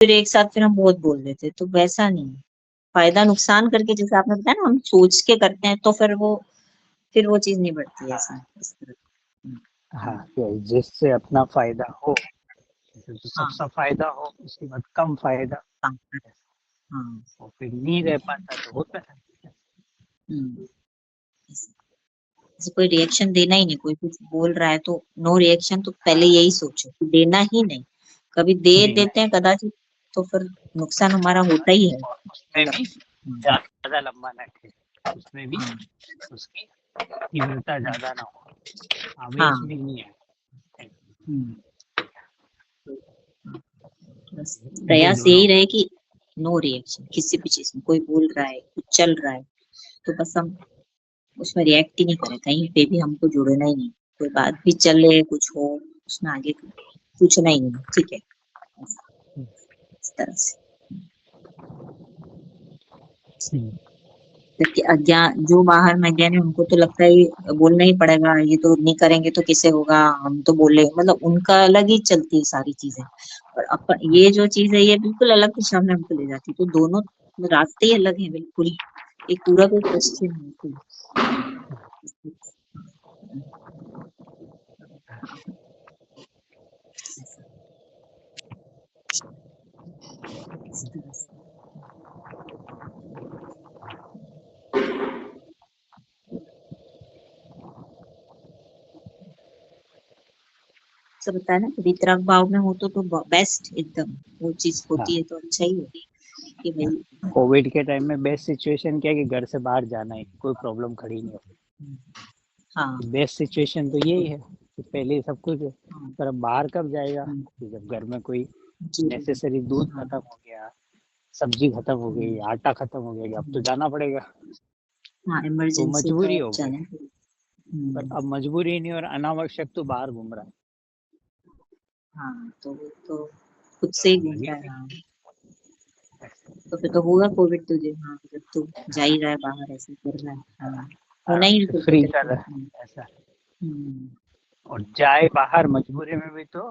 फिर एक साथ फिर हम बहुत बोल देते, तो वैसा नहीं है। फायदा नुकसान करके जैसे आपने बताया ना, हम सोच के करते हैं तो फिर वो चीज नहीं बढ़ती है ऐसा इस तरह। हाँ, जिससे अपना फायदा हो, तो हाँ सबका फायदा हो, उसके बाद कम फायदा, हाँ हाँ। और फिर नहीं रह पाता तो होता है। जैसे कोई रिएक्शन देना ही नहीं, कोई कुछ बोल रहा है तो नो रिएक्शन, तो पहले यही सोचो कि देना ही नहीं। कभी दे देना, देते हैं कदाचित, तो फिर नुकसान हमारा होता ही है। और उसमें भी ज्यादा लंबा न खेले, उसमें भी हाँ उसकी तीव्रता ज्यादा ना हो, आवेश हाँ। भी नहीं है। हम्म, बस ये प्रयास दोनों। यही रहे कि नो रिएक्शन किसी भी चीज में। कोई बोल रहा है, कुछ चल रहा है, तो बस हम उसमें रिएक्ट ही नहीं करें, कहीं पे भी हमको जुड़ना ही नहीं। कोई बात भी चले, कुछ हो, उसमें आगे पूछना ही नहीं, ठीक है, इस तरह से। जबकि अज्ञान, जो बाहर में अज्ञान है, उनको तो लगता है ये बोलना ही पड़ेगा, ये तो नहीं करेंगे तो किसे होगा, हम तो बोले, मतलब उनका अलग ही चलती है सारी चीजें। और अपन ये जो चीज है, ये बिल्कुल अलग दिशा में हमको ले जाती है। तो दोनों रास्ते ही अलग है बिल्कुल, एक पूरा कोई क्वेश्चन नहीं है। सब बताया ना, वितरक भाव में हो तो बेस्ट एकदम, वो चीज हाँ, होती है तो अच्छा ही होती है कि भाई। कोविड के टाइम में बेस्ट सिचुएशन क्या है कि घर से बाहर जाना ही, कोई प्रॉब्लम खड़ी नहीं होती। हाँ बेस्ट सिचुएशन तो यही है कि पहले ही सब कुछ है, हाँ। पर अब बाहर कब जाएगा, हम्म, कि जब घर में कोई जी नेसेसरी दूध हाँ। खत्म हो गया, सब्जी खत्म हो गई, हम्म, आटा खत्म हो गया, कि अब तो जाना पड़ेगा। हाँ तो इमरजेंसी मजबूरी तो हो गई, जाना ही पड़ेगा। पर अब मजबूरी नहीं और अनावश्यक तो बाहर घूम रहा है, हाँ तो वो तो खुद से ही तो घूम रहा है। लगेगा। हाँ तो फिर तो होगा कोविड तुझे, हाँ जब तू जा ही रहा है बाहर, ऐसे कर रहा है, हाँ होना ही है फिर तो फ्री तेरे कर को। रहा है ऐसा, हम्म, और जाए बाहर मजबूरी में भी तो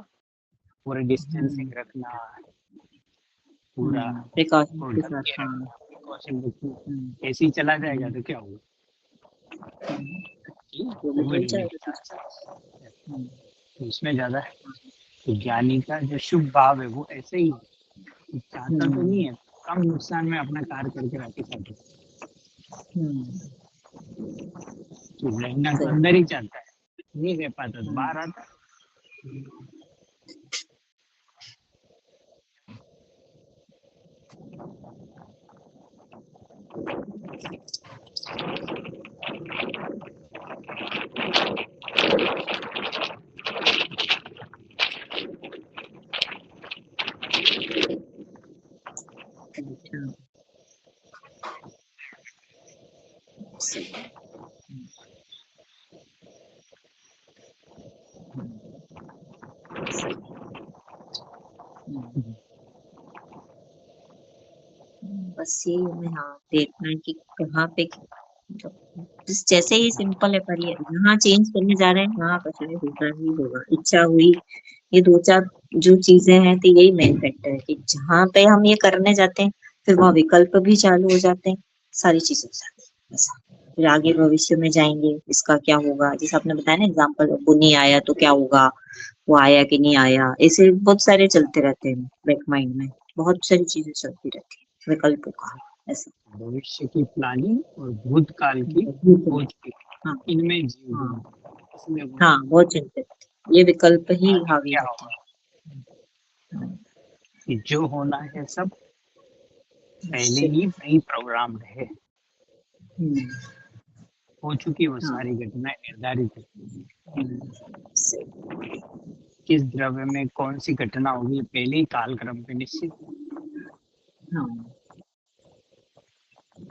पूरा हम्म, डिस्टेंसिंग रखना, पूरा प्रिकॉशन को के ढक साथ, के हाँ। रखना, प्रिकॉशन हम्म, रखना। ऐसे ही चला जाएगा हम्म, तो क्या होगा, कोविड हो कोविड हो जाएगा गया। तुझे। हम्म, तो इसमें ज्यादा है कि ज्ञानी का जो शुभ भाव है वो ऐसे ही है, कि चाहता तो नहीं हम्म, है कम नुकसान में अपना कार्य करके वापिस आ जाए, हम्म, तो रहना तो सही। अंदर ही चाहता है, नहीं रह पाता तो हम्म, बाहर आता है। अच्छा, सही। हम्म, सही। हम्म, बस यही हमें, हाँ देखना है कि कहाँ पे, मतलब जिस जैसे ही सिंपल है, पर ये यहाँ चेंज करने जा रहे हैं, वहाँ पर शायद होगा ही होगा, इच्छा हुई। ये दो चार जो चीजें हैं, तो यही मेन फैक्टर है कि जहाँ पे हम ये करने जाते हैं, फिर वहाँ विकल्प भी चालू हो जाते हैं, सारी चीजें हो जाती है ऐसा। फिर आगे भविष्य में जाएंगे, इसका क्या होगा, जैसे आपने बताया ना एग्जाम्पल, वो नहीं आया तो क्या होगा, वो आया कि नहीं आया, ऐसे बहुत सारे चलते रहते हैं बैक माइंड में, बहुत सारी चीजें चलती रहती है विकल्पों का ऐसा। भविष्य की प्लानिंग और भूतकाल की हो चुकी हाँ है, इनमें जीव हाँ घूमता है, इसमें वो हाँ, बहुत चिंतित, ये विकल्प ही आगे हावी क्या रहते होगा, हैं। कि जो होना है सब पहले निश्चित। ही प्री प्रोग्राम्ड है, हम्म, हो चुकी वो हाँ। सारी घटनाएं निर्धारित है। सही। किस द्रव्य में कौन सी घटना होगी पहले ही कालक्रम पे निश्चित। हाँ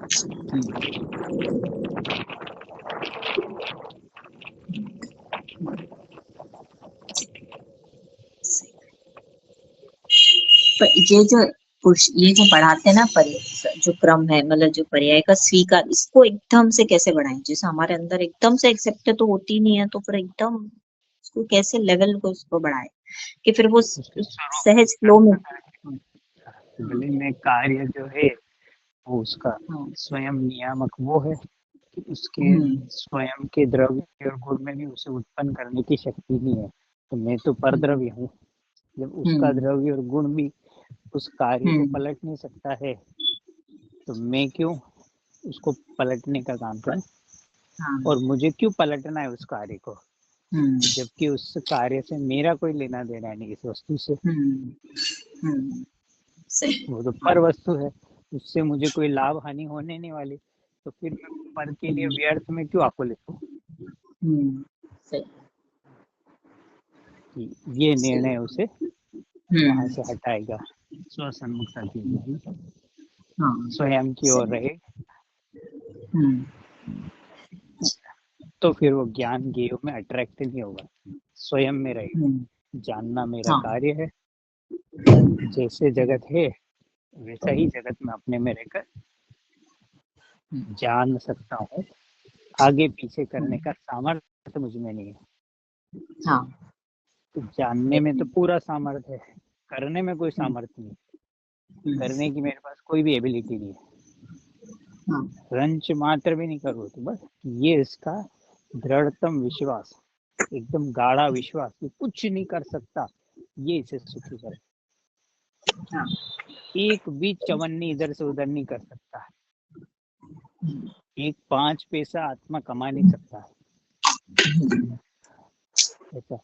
सही। पर ये जो बढ़ाते हैं ना, जो क्रम है, मतलब जो पर्याय का स्वीकार, इसको एकदम से कैसे बढ़ाएं, जैसे हमारे अंदर एकदम से एक्सेप्ट तो होती नहीं है, तो फिर एकदम उसको कैसे लेवल को उसको बढ़ाए कि फिर वो उसके स्वरूप सहज फ्लो में। भले में कार्य जो है वो उसका हाँ स्वयं नियामक वो है कि उसके हम्म स्वयं के द्रव्य और गुण में भी उसे उत्पन्न करने की शक्ति नहीं है। तो मैं तो हम्म परद्रव्य हूँ। जब उसका हम्म द्रव्य और गुण भी उस कार्य को हम्म, पलट नहीं सकता है, तो मैं क्यों उसको पलटने का काम करूं? हाँ और मुझे क्यों पलटना है उस कार्य को, हम्म जबकि उस कार्य से मेरा कोई लेना देना नहीं, इस वस्तु से। हम्म हम्म, सही। वो तो हाँ पर वस्तु है, उससे मुझे कोई लाभ हानि होने नहीं वाली। तो फिर मैं पर के लिए हम्म व्यर्थ में क्यों आकुलित हूँ सही कि ये सही। निर्णय उसे वहां हम्म से हटाएगा। स्वसन्मुखता की जाएगी, हाँ स्वयं की ओर सही। रहे। हम्म तो फिर वो ज्ञान गेय में अट्रैक्ट नहीं होगा, स्वयं में हम्म रहेगा। जानना मेरा हाँ कार्य है, जैसे जगत है वैसा ही जगत में अपने में रहकर हम्म जान सकता हूँ। आगे पीछे करने हम्म, का सामर्थ्य मुझ में नहीं है। हाँ तो जानने में तो पूरा सामर्थ्य है, करने में कोई हम्म सामर्थ्य नहीं। हम्म, करने की मेरे पास कोई भी एबिलिटी नहीं है, हाँ रंच मात्र भी नहीं करूँ। तो बस ये इसका दृढ़तम विश्वास, एकदम गाढ़ा विश्वास कि कुछ नहीं कर सकता, ये इसे सुखी करे। हाँ एक भी चवन्नी इधर से उधर नहीं कर सकता, एक 5 पैसा आत्मा कमा नहीं सकता। ऐसा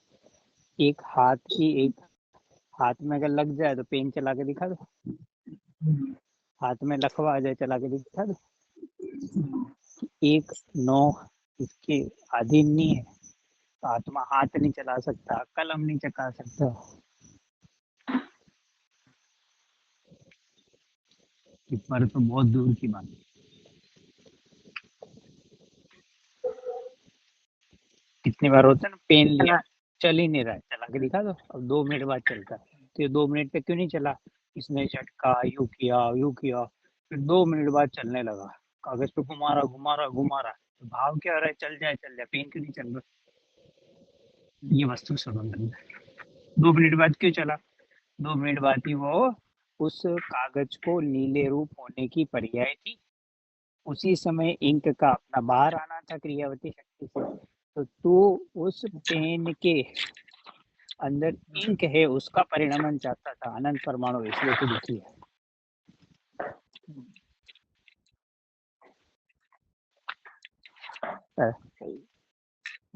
एक हाथ में अगर लग जाए तो पेन चला के दिखा दो, हाथ में लकवा आ जाए चला के दिखा दो। एक नौ इसके अधीन नहीं है, तो आत्मा हाथ नहीं चला सकता, कलम नहीं चका सकता। कि पर तो बहुत दूर की बात है। कितनी बार होता है ना, पेन लिया चल ही नहीं रहा है, चला के दिखा दो, अब 2 मिनट बाद चलता है। तो ये 2 मिनट तक क्यों नहीं चला? इसने झटका, यूं किया, फिर 2 मिनट बाद चलने लगा। कागज पे घुमा रहा, तो भाव क्या हो रहा है? चल जाए, पेन क्यों नहीं चल रहा? ये वस्तु संबंध है। 2 मिनट बाद क्यों चला? 2 मिनट बाद ही वो उस कागज को नीले रूप होने की पर्याय थी। उसी समय इंक का अपना बाहर आना था क्रियावती शक्ति से। तो तू उस पेन के अंदर इंक है उसका परिणमन चाहता था, अनंत परमाणु, इसलिए तो दुखी है।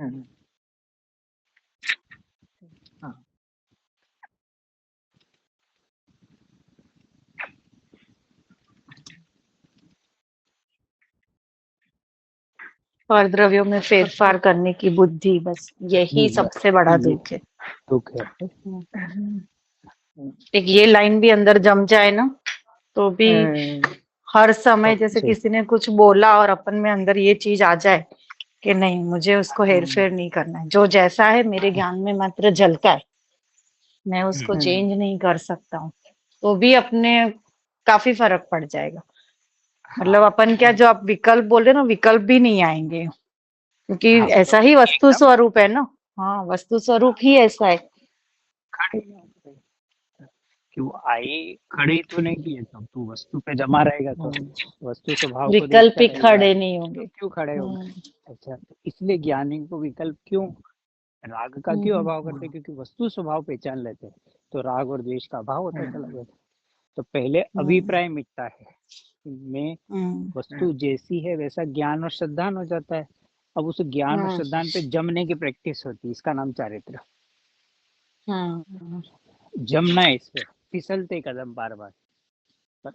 हम्म, हाँ और द्रव्यों में फेरफार करने की बुद्धि, बस यही सबसे बड़ा ये दुख है। दुख है। एक ये लाइन भी अंदर जम जाए ना, तो भी हर समय जैसे सबसे किसी ने कुछ बोला और अपन में अंदर ये चीज आ जाए कि नहीं, मुझे उसको हेर फेर नहीं करना है, जो जैसा है मेरे ज्ञान में मात्र झलका है, मैं उसको चेंज नहीं कर सकता हूँ, तो भी अपने काफी फर्क पड़ जाएगा। मतलब अपन क्या, जो आप विकल्प बोल रहे हो ना, विकल्प भी नहीं आएंगे, क्योंकि हाँ, ऐसा ही प्रवृत्ति वस्तु एकदम स्वरूप है ना। हाँ, वस्तु स्वरूप ही ऐसा है। खड़ी है। कि वो आई खड़ी तो नहीं की है, तब तू वस्तु पे जमा रहेगा तो वस्तु स्वभाव को विकल्प देखता ही रहेगा, खड़े नहीं तो होंगे। क्यों खड़े होगा? हम्म अच्छा, तो इसलिए ज्ञानी को विकल्प क्यों, राग का क्यों हम्म अभाव करते? क्योंकि वस्तु स्वभाव पहचान लेते हैं, तो राग और द्वेष का अभाव होता चला हम्म जाता। तो पहले हम्म अभिप्राय मिटता है, में हम्म वस्तु जैसी है वैसा ज्ञान और श्रद्धान हो जाता है। अब उस ज्ञान और हम्म श्रद्धान पे जमने की प्रैक्टिस होती है, इसका नाम चारित्र। हम्म जमना है इस पे, फिसलते कदम बार बार, पर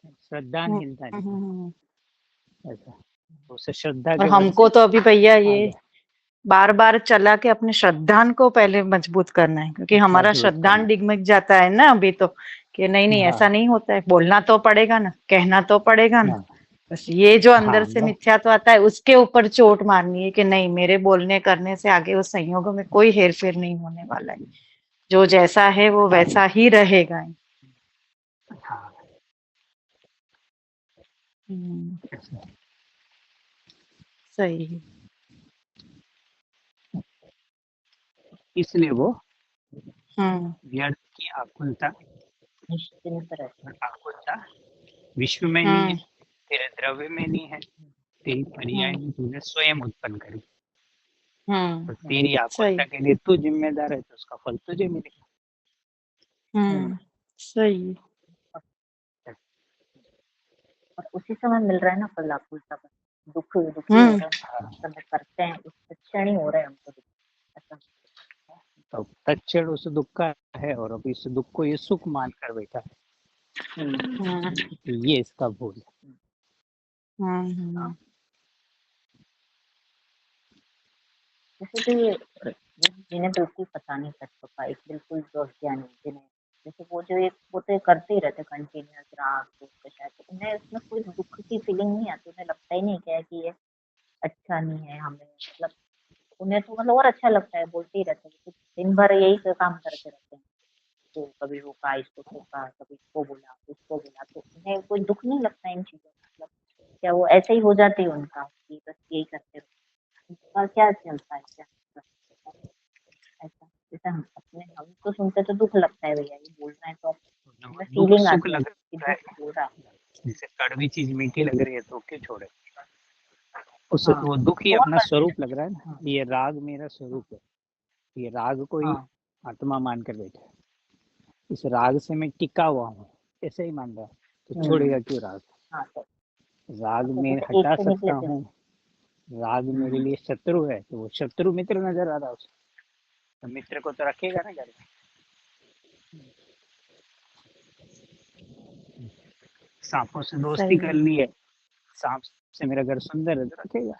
श्रद्धान हम्म, हिलता नहीं हम्म। ऐसा। तो उसे श्रद्धा और के बल से हमको तो अभी भैया आ ये जाए, बार बार चला के अपने श्रद्धान को पहले मजबूत करना है, क्योंकि हमारा मजबूत श्रद्धान करना डिगमिग जाता है ना अभी तो, कि नहीं नहीं है। ऐसा हाँ नहीं होता है, बोलना तो पड़ेगा ना, कहना तो पड़ेगा ना। हाँ बस ये जो अंदर हाँ से मिथ्यात्व आता है, उसके ऊपर चोट मारनी है कि नहीं, मेरे बोलने करने से आगे उस संयोगों में कोई हेरफेर नहीं होने वाला है, जो जैसा है वो वैसा ही रहेगा। हाँ हम्म, ऐसा। सही है। इसलिए वो हम्म व्यर्थ की आकुलता निश्चिंत रहता है। आकुलता विश्व में नहीं है, हम्म तेरे द्रव्य में नहीं है, तेरी पर्याय हम्म तूने स्वयं उत्पन्न करी। हम्म तो तेरी सही आकुलता के लिए तू जिम्मेदार है, तो उसका फल तुझे मिलेगा। हम्म, सही और उसी समय मिल रहा है ना फल आकुलता का। दुखी हो हम्म रहे हैं, उस समय करते हैं, उस क्षण ही हो रहा है हमको दुख। ऐसा। तो तत्क्षण उस दुख का है और अभी इस दुख को ये सुख मान कर बैठा है। हम्म तो ये इसका भूल है। हाँ जैसे कि जिन्हें बिल्कुल पता नहीं सच का, एक बिल्कुल जो अज्ञानी, जिन्हें जैसे वो जो एक वो तो करते ही रहते कंटिन्यूअस राग दुख कषाय, तो उन्हें उसमें कोई दुख की फीलिंग नहीं आती, उन्हें लगता ही नहीं क्या है कि ये अच्छा नहीं है हमें, मतलब उन्हें तो मतलब और अच्छा लगता है, बोलते ही रहते हैं कि दिन भर यही काम करते रहते हैं। तो कभी रोका, इसको टोका, कभी इसको बोला, उसको बोला, तो उन्हें कोई दुख नहीं लगता इन चीजों में, मतलब क्या वो ऐसे ही हो जाते हैं उनका कि बस यही करते रहो, उनका क्या चलता है, क्या करता है, ऐसा। जैसे हम तो सुनते तो दुख लगता है, भैया ये बोल रहे हैं तो हमें दुख फीलिंग सुख आती है लग कि रहा दुख है, हो रहा है। जैसे कड़वी चीज मीठी लग रही है तो क्यों छोड़े। उस हाँ, वो दुख ही तो और अपना करते स्वरूप रहते लग रहा है हैं। ना, हाँ ये राग मेरा स्वरूप है, ये राग को ही हाँ आत्मा मान कर बैठा है। इस राग से मैं टिका हुआ हूँ, ऐसे ही मान रहा है, तो छोड़ेगा क्यों राग। हाँ, तो राग तो में जैसे एक हटा से निकले सकता थे। हूँ, राग मेरे लिए शत्रु है, तो वो शत्रु मित्र नजर आ रहा है उसे, तो मित्र को तो रखेगा ना घर में। सांपों से दोस्ती सही कर है ली है, सांप से मेरा घर सुंदर है तो रखेगा।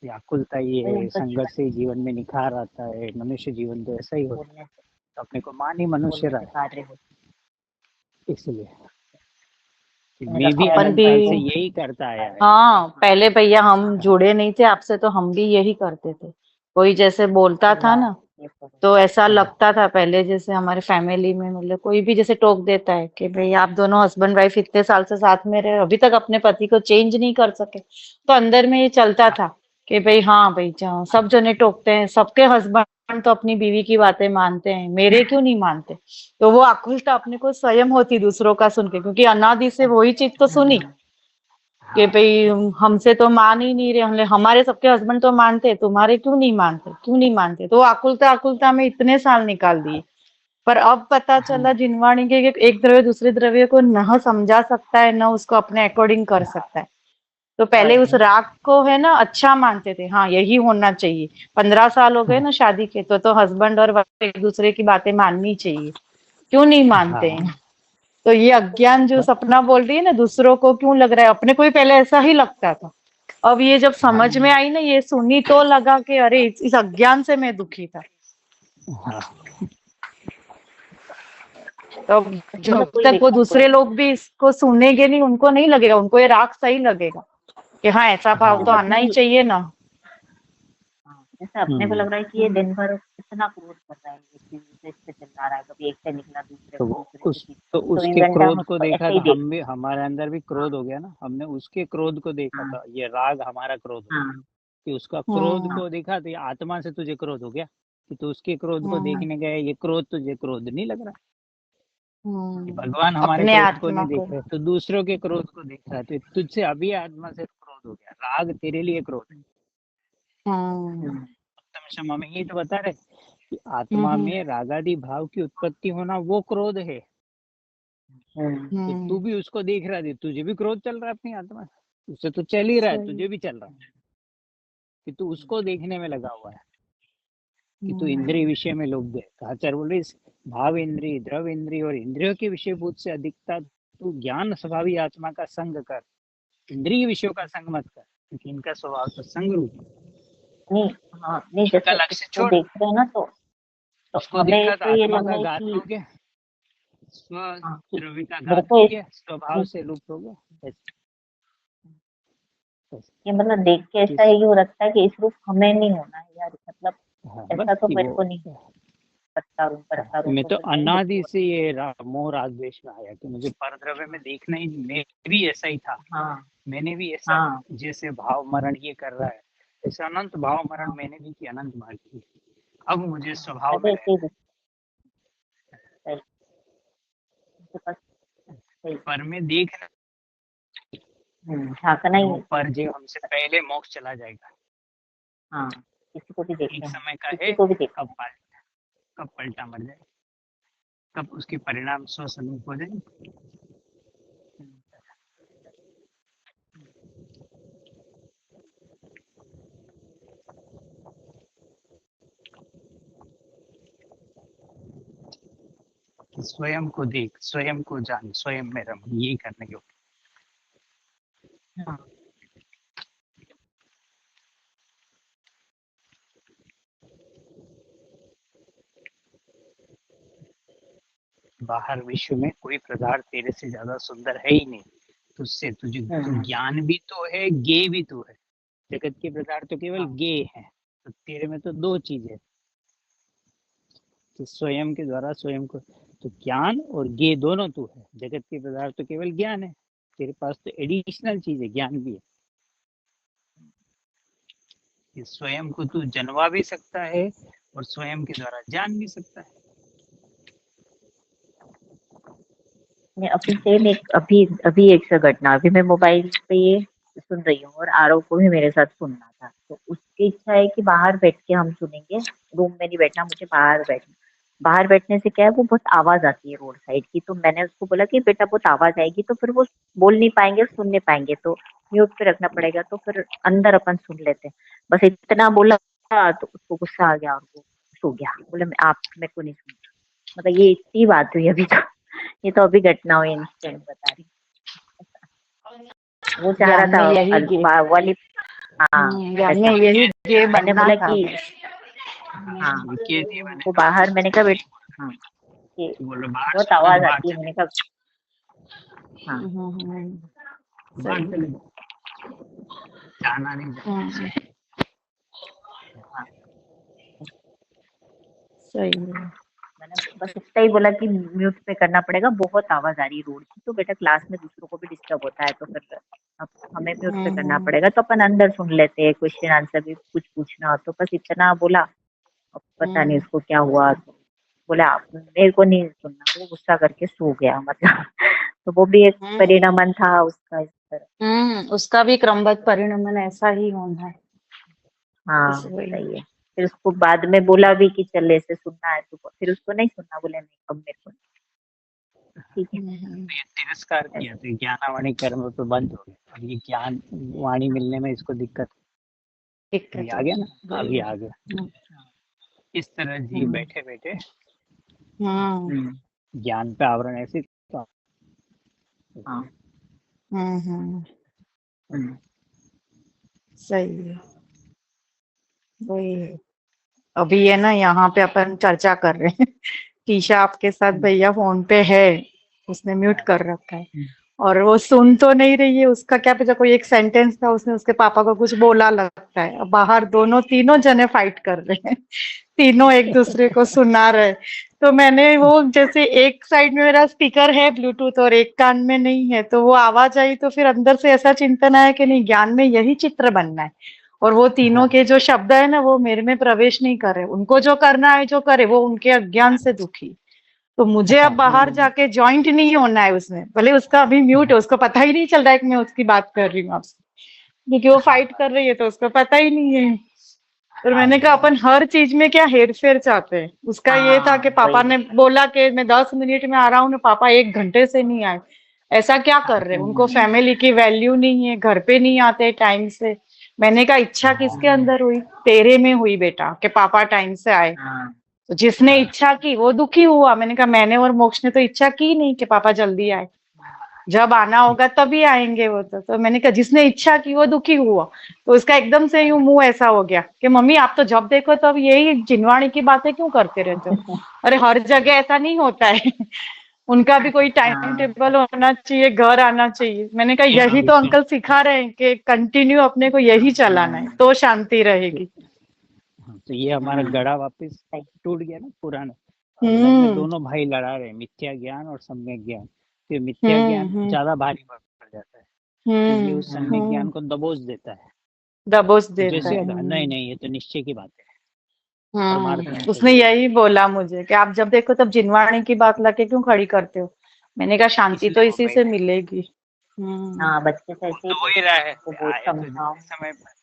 व्याकुलता ये वही है, उनका संघर्ष से जीवन में निखार आता है, मनुष्य जीवन तो ऐसा ही होता है। बोलने से तो अपने को मान ही मनुष्य रहा है, कार्य होता इसलिए है, मैं भी रखा अपन अनंत भी काल रहता से है यही करता आया है। हाँ हाँ, पहले भैया हम जुड़े नहीं थे आपसे तो हम भी यही करते थे। कोई जैसे बोलता था चिल्लाओ, ना ये करो। तो ऐसा लगता था पहले, जैसे हमारे फैमिली में मतलब कोई भी जैसे टोक देता है कि भाई आप दोनों हस्बैंड वाइफ इतने साल से साथ में रहे, अभी तक अपने पति को चेंज नहीं कर सके, तो अंदर में ये चलता था कि भाई हाँ भाई सब जने टोकते हैं, सबके हस्बैंड तो अपनी बीवी की बातें मानते हैं, मेरे क्यों नहीं मानते। तो वो आकुलता अपने को स्वयं होती दूसरों का सुन के, क्योंकि अनादि से वही चीज तो सुनी कि भाई हमसे तो मान ही नहीं रहे, हमारे सबके हस्बैंड तो मानते, तुम्हारे क्यों नहीं मानते, क्यों नहीं मानते। तो आकुलता आकुलता में इतने साल निकाल दिए। पर अब पता चला जिनवाणी के एक द्रव्य दूसरे द्रव्य को न समझा सकता है, न उसको अपने अकॉर्डिंग कर सकता है। तो पहले उस राग को है ना अच्छा मानते थे, हाँ यही होना चाहिए। 15 साल हो गए ना शादी के, तो हस्बैंड और वाइफ एक दूसरे की बातें माननी चाहिए, क्यों नहीं मानते हाँ, हैं। तो ये अज्ञान जो सपना बोल रही है ना, दूसरों को क्यों लग रहा है, अपने को ही पहले ऐसा ही लगता था। अब ये जब समझ में आई ना, ये सुनी तो लगा कि अरे इस अज्ञान से मैं दुखी था। हाँ, तो मतलब जब कोई तक वो देखो कोई। दूसरे लोग भी इसको सुनेंगे नहीं, उनको नहीं लगेगा, उनको ये राग सही लगेगा कि हाँ ऐसा भाव तो जैसे हाँ, आना ही अपने चाहिए ना। हाँ, जैसे अपने को लग रहा है कि ये दिन भर कितना क्रोध कर रहा है, एक चीज से इस पे चिल्ला रहा है, कभी एक से निकला दूसरे तो को, वो दूसरे से उस तीसरे, तो तो उसके 24 घंटा हम क्रोध को उसको देखा ऐसे तो ही हम भी, देखते हमारे अंदर भी हैं। हाँ क्रोध हो गया ना, हमने उसके क्रोध को देखा हाँ था, ये राग हमारा क्रोध हो गया। हाँ कि उसका क्रोध हम्म को देखा तो ये आत्मा से तुझे क्रोध हो गया, कि तू उसके क्रोध को हम्म देखने गया, ये क्रोध तुझे क्रोध नहीं लग रहा। कि भगवान हमारे अपने क्रोध को आत्मा नहीं को। देख रहे, तो दूसरों के क्रोध को देख रहा है, तो तुझसे अभी आत्मा से क्रोध हो गया, राग तेरे लिए क्रोध है। हम्म हम्म उत्तम क्षमा में ये तो बता रहे कि हम्म आत्मा हम्म में रागादि भाव की उत्पत्ति होना वो क्रोध है। तो तू हम्म, भी उसको देख रहा है, तुझे भी क्रोध चल रहा है अपनी आत्मा से, उससे तो चल ही रहा है, सही। तुझे भी चल रहा है, कि तू उसको देखने में लगा हुआ है। कि तू हम्म इंद्रिय विषय में लोग देख, आचार्य बोल रहे भाव इंद्रिय, द्रव इंद्रिय और इंद्रियों के विषय भूत से अधिकता तू ज्ञान स्वभावी आत्मा का संग कर, इंद्रिय विषयों का संग मत कर, क्योंकि इनका स्वभाव तो संग रूप है। नहीं, हाँ नहीं, इनका जैसे लक्ष्य इसको छोड़, देख रहे हैं ना, तो उसको हमें देखा एक तो तो ये आत्मा लग का रहा है घात कि हो गया, स्व हाँ, कि द्रव्य का मेरे घात को हो इस गया, स्वभाव से लुप्त हो गया। ये मतलब देख के ऐसा इस, ही हो लगता है कि इस रूप हमें नहीं होना है यार, मतलब हाँ, बस ऐसा तो कि मेरे वो, को नहीं करता हाँ, रहूं मैं तो तो फिर वही दुखी अनादि होता से ये मोह राग द्वेष में आया कि मुझे परद्रव्य में देखना ही, मैं भी ऐसा ही था, है। हाँ मैंने भी ऐसा, हाँ, जैसे भाव मरण ये कर रहा है, ऐसे अनंत भाव मरण हाँ मैंने भी की, अनंत बार की। अब मुझे हाँ, मैं स्वभाव भी में ऐसे ही रहना है, सही उनके पास सही पर में देख झांकना ही वो है। पर जो हमसे पहले मोक्ष चला जाएगा, हाँ किसी को भी एक देखते हैं, समय का किसी है, को भी देखते कब पलटा मर जाए, कब उसके परिणाम स्वस्वरूप हो जाए। हैं। कि स्वयं को देख, स्वयं को जान, स्वयं में रम, ये करने के। हाँ बाहर विश्व में कोई पदार्थ तेरे से ज्यादा सुंदर है ही नहीं, तुझसे तुझे तू ज्ञान भी तो है, गे भी तो है। जगत के पदार्थ तो केवल गे हैं, तो तेरे में तो दो चीज है कि स्वयं के द्वारा स्वयं को, तो ज्ञान और गे दोनों तू है। जगत के पदार्थ तो केवल ज्ञान है, तेरे पास तो एडिशनल चीज है, ज्ञान भी है। कि स्वयं को तू जनवा भी सकता है और स्वयं के द्वारा जान भी सकता है। मैं अभी सेम एक अभी अभी एक सा घटना, अभी मैं मोबाइल पे ये सुन रही हूँ और आरव को भी मेरे साथ सुनना था, तो उसकी इच्छा है कि बाहर बैठ के हम सुनेंगे, रूम में नहीं बैठना, मुझे बाहर बैठना। बाहर बैठने से क्या है, वो बहुत आवाज आती है रोड साइड की, तो मैंने उसको बोला कि बेटा बहुत आवाज आएगी तो फिर वो बोल नहीं पाएंगे, सुन नहीं पाएंगे, तो म्यूट पे रखना पड़ेगा, तो फिर अंदर अपन सुन लेते हैं। बस इतना बोला तो उसको गुस्सा आ गया और वो सो गया। बोले मैं आप मेरे को नहीं सुन, मतलब ये इतनी बात हुई अभी तो, ये तो अभी घटना हुई, इंस्टेंट बता रही। वो चाह रहा ज्ञान में यही गे था वाली, हाँ ज्ञान में ऐसा। यही गे मैंने बनना बोला था कि बस। हाँ विके थे मैंने वो बाहर, मैंने कहा बेटा हाँ कि तो बोलो बाहर बहुत सुनना तो आवाज बाहर आती है, चले, मैंने कहा हाँ बाहर सही चले, जाना नहीं है। जाना। हाँ। सही है। मैंने बस इतना ही बोला कि म्यूट पे करना पड़ेगा, बहुत आवाज आ रही है रोड की, तो बेटा क्लास में दूसरों को भी डिस्टर्ब होता है, तो फिर अब हमें म्यूट पे करना हम्म, पड़ेगा, तो अपन अंदर सुन लेते हैं, क्वेश्चन आंसर भी कुछ पूछना हो तो, बस इतना बोला। अब पता नहीं उसको क्या हुआ, तो बोला आप मेरे को नहीं सुनना, वो गुस्सा करके सो गया मतलब। तो वो भी एक परिणमन था उसका इस तरह। उसका भी क्रमबद्ध परिणमन ऐसा ही होना है। हाँ इस वही सही है। फिर उसको बाद में बोला भी कि चल ऐसे सुनना है तो, फिर उसको नहीं सुनना, बोले नहीं अब मेरे को नहीं। ठीक है ये तिरस्कार किया तो ज्ञानावाणी कर्म तो बंद हो गया, अब ये ज्ञान वाणी मिलने में इसको दिक्कत, अभी दिक्कत आ गया ना, होती अभी है। आ गया। इस तरह जी हम्म, बैठे बैठे हम्म, ज्ञान पे आवरण ऐसे तो हाँ हम्म, सही है। वही है। अभी ये ना यहाँ पे अपन चर्चा कर रहे हैं। टीशा आपके साथ भैया फोन पे है, उसने म्यूट कर रखा है और वो सुन तो नहीं रही है। उसका क्या पता, कोई एक सेंटेंस था, उसने उसके पापा को कुछ बोला लगता है। अब बाहर दोनों तीनों जने फाइट कर रहे हैं, तीनों एक दूसरे को सुना रहे। तो मैंने वो जैसे एक साइड में मेरा स्पीकर है ब्लूटूथ और एक कान में नहीं है, तो वो आवाज आई तो फिर अंदर से ऐसा चिंतन आया कि नहीं, ज्ञान में यही चित्र बनना है और वो तीनों के जो शब्द है ना वो मेरे में प्रवेश नहीं कर रहे। उनको जो करना है जो करे, वो उनके अज्ञान से दुखी। तो मुझे अब बाहर जाके ज्वाइंट नहीं होना है उसमें, भले उसका अभी म्यूट है, उसको पता ही नहीं चल रहा है कि मैं उसकी बात कर रही हूँ आपसे, क्योंकि वो फाइट कर रही है तो उसको पता ही नहीं है। और मैंने कहा अपन हर चीज में क्या हेर फेर चाहते हैं। उसका ये था कि पापा ने बोला कि मैं 10 मिनट में आ रहा हूँ ना, पापा 1 घंटे से नहीं आए। ऐसा क्या कर रहे हैं, उनको फैमिली की वैल्यू नहीं है, घर पे नहीं आते टाइम से। मैंने कहा इच्छा किसके अंदर हुई, तेरे में हुई बेटा, कि पापा टाइम से आए। तो जिसने इच्छा की वो दुखी हुआ। मैंने कहा मैंने और मोक्ष ने तो इच्छा की नहीं कि पापा जल्दी आए, जब आना होगा तभी आएंगे वो तो मैंने कहा जिसने इच्छा की वो दुखी हुआ। तो उसका एकदम से यूं मुंह ऐसा हो गया कि मम्मी आप तो जब देखो तब यही जिनवाणी की बातें क्यों करते रहते हो। अरे हर जगह ऐसा नहीं होता है। उनका भी कोई टाइम टेबल होना चाहिए, घर आना चाहिए। मैंने कहा यही तो अंकल सिखा रहे हैं कि कंटिन्यू अपने को यही चलाना है तो शांति रहेगी। तो ये हमारा गड़ा वापस टूट गया ना पुराना। अंदर में दोनों भाई लड़ा रहे, मिथ्या ज्ञान और सम्यक ज्ञान। तो मिथ्या ज्ञान ज्यादा भारी पड़ जाता है, तो ये उस सम्यक ज्ञान को दबोच देता है। दबोच तो देता जैसे है। नहीं नहीं ये तो निश्चय की बात है, परमार्थ में उसने ऐसे यही बोला मुझे कि आप जब देखो तब जिनवाणी की बात लाके क्यों खड़ी करते हो। मैंने कहा शांति तो इसलिए वो इसी से बैठे मिलेगी। हाँ, बच्चे से वो ऐसे ही तो वही बोलते रहा हैं, है हम्म उसको कि बहुत आए तो समझाओ। जितने समय पर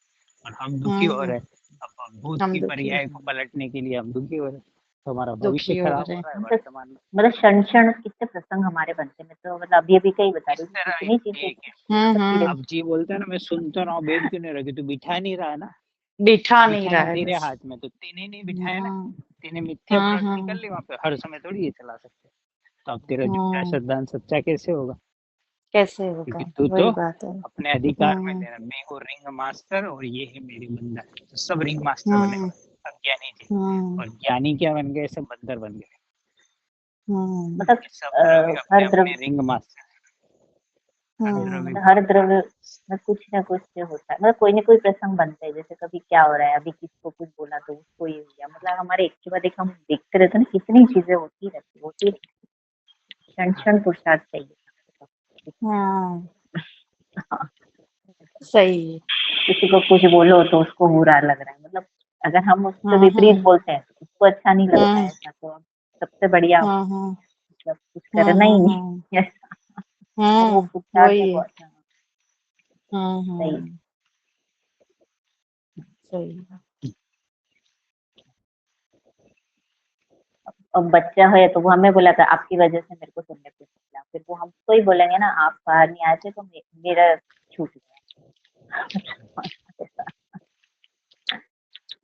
और हम दुखी हो हम्म रहे हैं। अब भूत हम की दुखी पर्याय को पलटने के लिए हम दुखी हो रहे हैं, तो हमारा भविष्य दुखी हो खराब रहे हो हैं। रहा है हम तो वर्तमान में। मतलब क्षण क्षण कितने प्रसंग हमारे बनते हैं। मैं तो मतलब अभी अभी कहीं बता रही इस हूँ, तरह कितनी चीजें एक है, सब कीड़े। हम्म। अब जी बोलता है ना, मैं सुनता रहा हूँ, बेद क्यों नहीं रखी, तू बिठा नहीं रहा है ना, बिठा नहीं रहा बिठाना है तेरे बस। हाथ में, तो तेने नहीं बिठाया ना, हम्म तेने मिथ्या प्रवृत्ति कर हम्म ली वहां पे, हर समय थोड़ी ये चला सकते। तो अब तेरा झूठा हम्म सिद्धांत सच्चा कैसे होगा, कैसे होगा। क्योंकि तू तो वही बात है। अपने अधिकार में हम्म ले रहा है। मैं हूँ रिंग मास्टर और ये है मेरी बंदर, तो सब रिंग मास्टर बने हम्म हुए, अब ज्ञानी जी, हम्म और ज्ञानी क्या बन गए, सब बंदर बन गए, मतलब सब द्रव्य अपने हर अपने द्रव्य, रिंग मास्टर, हर द्रव्य मतलब को हर अपने। द्रव्य में कुछ ना कुछ जो होता है, मतलब कोई ना कोई प्रसंग बनते हैं। जैसे कभी क्या हो रहा है, अभी किसको कुछ बोला तो उसको ये हो गया। मतलब हमारे एक के बाद एक हम देखते रहते हैं ना, कितनी चीजें होती क्षण क्षण पुरुषार्थ चाहिए। हम्म हाँ, सही है। किसी को कुछ बोलो तो उसको बुरा लग रहा है। मतलब अगर हम उससे हम्म विपरीत बोलते हैं तो उसको अच्छा नहीं लगता है। हम्म ऐसा तो सबसे बढ़िया हम्म मतलब कुछ करना ही नहीं। ऐसा और वो पुरुषार्थ वही देखो है। अच्छा सही। हम्म सही है। अब बच्चा है तो वो हमें बोला था आपकी वजह से मेरे को सुनने को मिला, फिर वो हमको ही बोलेंगे ना, आप बाहर नहीं आए थे तो मेरा छूट गया।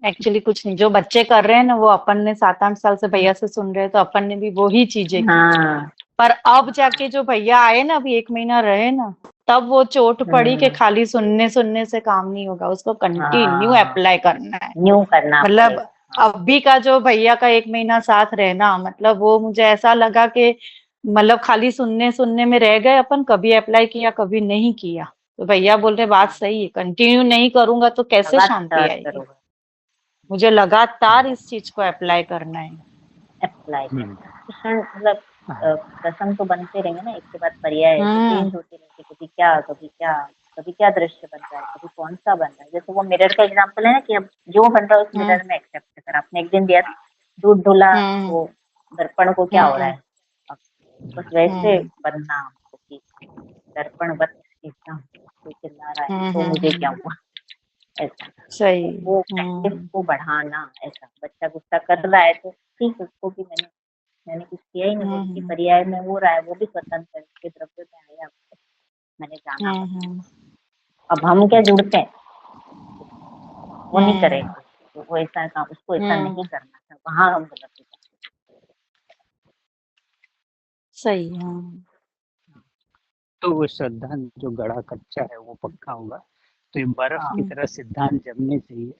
एक्चुअली कुछ नहीं, जो बच्चे कर रहे हैं ना वो अपन ने 7-8 साल से भैया से सुन रहे हैं, तो अपन ने भी वही चीजें की। हाँ। पर अब जाके जो भैया आए ना, अभी 1 महीना रहे ना, तब वो चोट पड़ी कि हम्म। खाली सुनने सुनने से काम नहीं होगा, उसको कंटिन्यू हाँ, अप्लाई करना है। न्यू करना मतलब पड़ेगा। हाँ। अभी का जो भैया का 1 महीना साथ रहना, मतलब वो मुझे ऐसा लगा कि मतलब खाली सुनने सुनने में रह गए अपन, कभी अप्लाई किया कभी नहीं किया। तो भैया बोल रहे बात सही है, कंटिन्यू नहीं करूंगा तो कैसे शांति लगातार आएगी। करो, मुझे लगातार इस चीज को अप्लाई करना है। अप्लाई करना है। क्षण मतलब प्रसंग तो बनते रहेंगे ना, एक के बाद पर्याय तो हम्म चेंज होते रहते, कभी क्या कभी क्या, कभी क्या दृश्य बन रहा है, कभी कौन सा बन रहा है। जैसे वो मिरर का एग्जाम्पल है ना, कि अब जो बन रहा है उस हम्म मिरर में एक्सेप्ट कर। आपने एक दिन दिया था दूध धुला, हम्म वो दर्पण को क्या हो रहा हम्म है। अब बस वैसे हम्म बनना हमको कि दर्पण बस एकदम कोई चिल्ला रहा है तो मुझे क्या हम्म हुआ, ऐसा। सही। वो प्रैक्टिस को बढ़ाना। ऐसा बच्चा गुस्सा कर रहा है तो ठीक है, उसको भी मैंने कुछ किया ही नहीं, वो उसकी हम्म पर्याय में हो रहा है, वो भी स्वतंत्र है, उसके द्रव्य में आया, मैंने जाना बस। हम्म अब हम क्या जुड़ते हैं, वो नहीं हम्म करेंगे, तो वो ऐसा काम, उसको ऐसा हम्म नहीं करना था, वहां हम गलत हो जाते सही। तो वो सिद्धांत जो गड़ा कच्चा है वो पक्का होगा, तो ये हैं। बर्फ हाँ। की तरह सिद्धांत जमने चाहिए,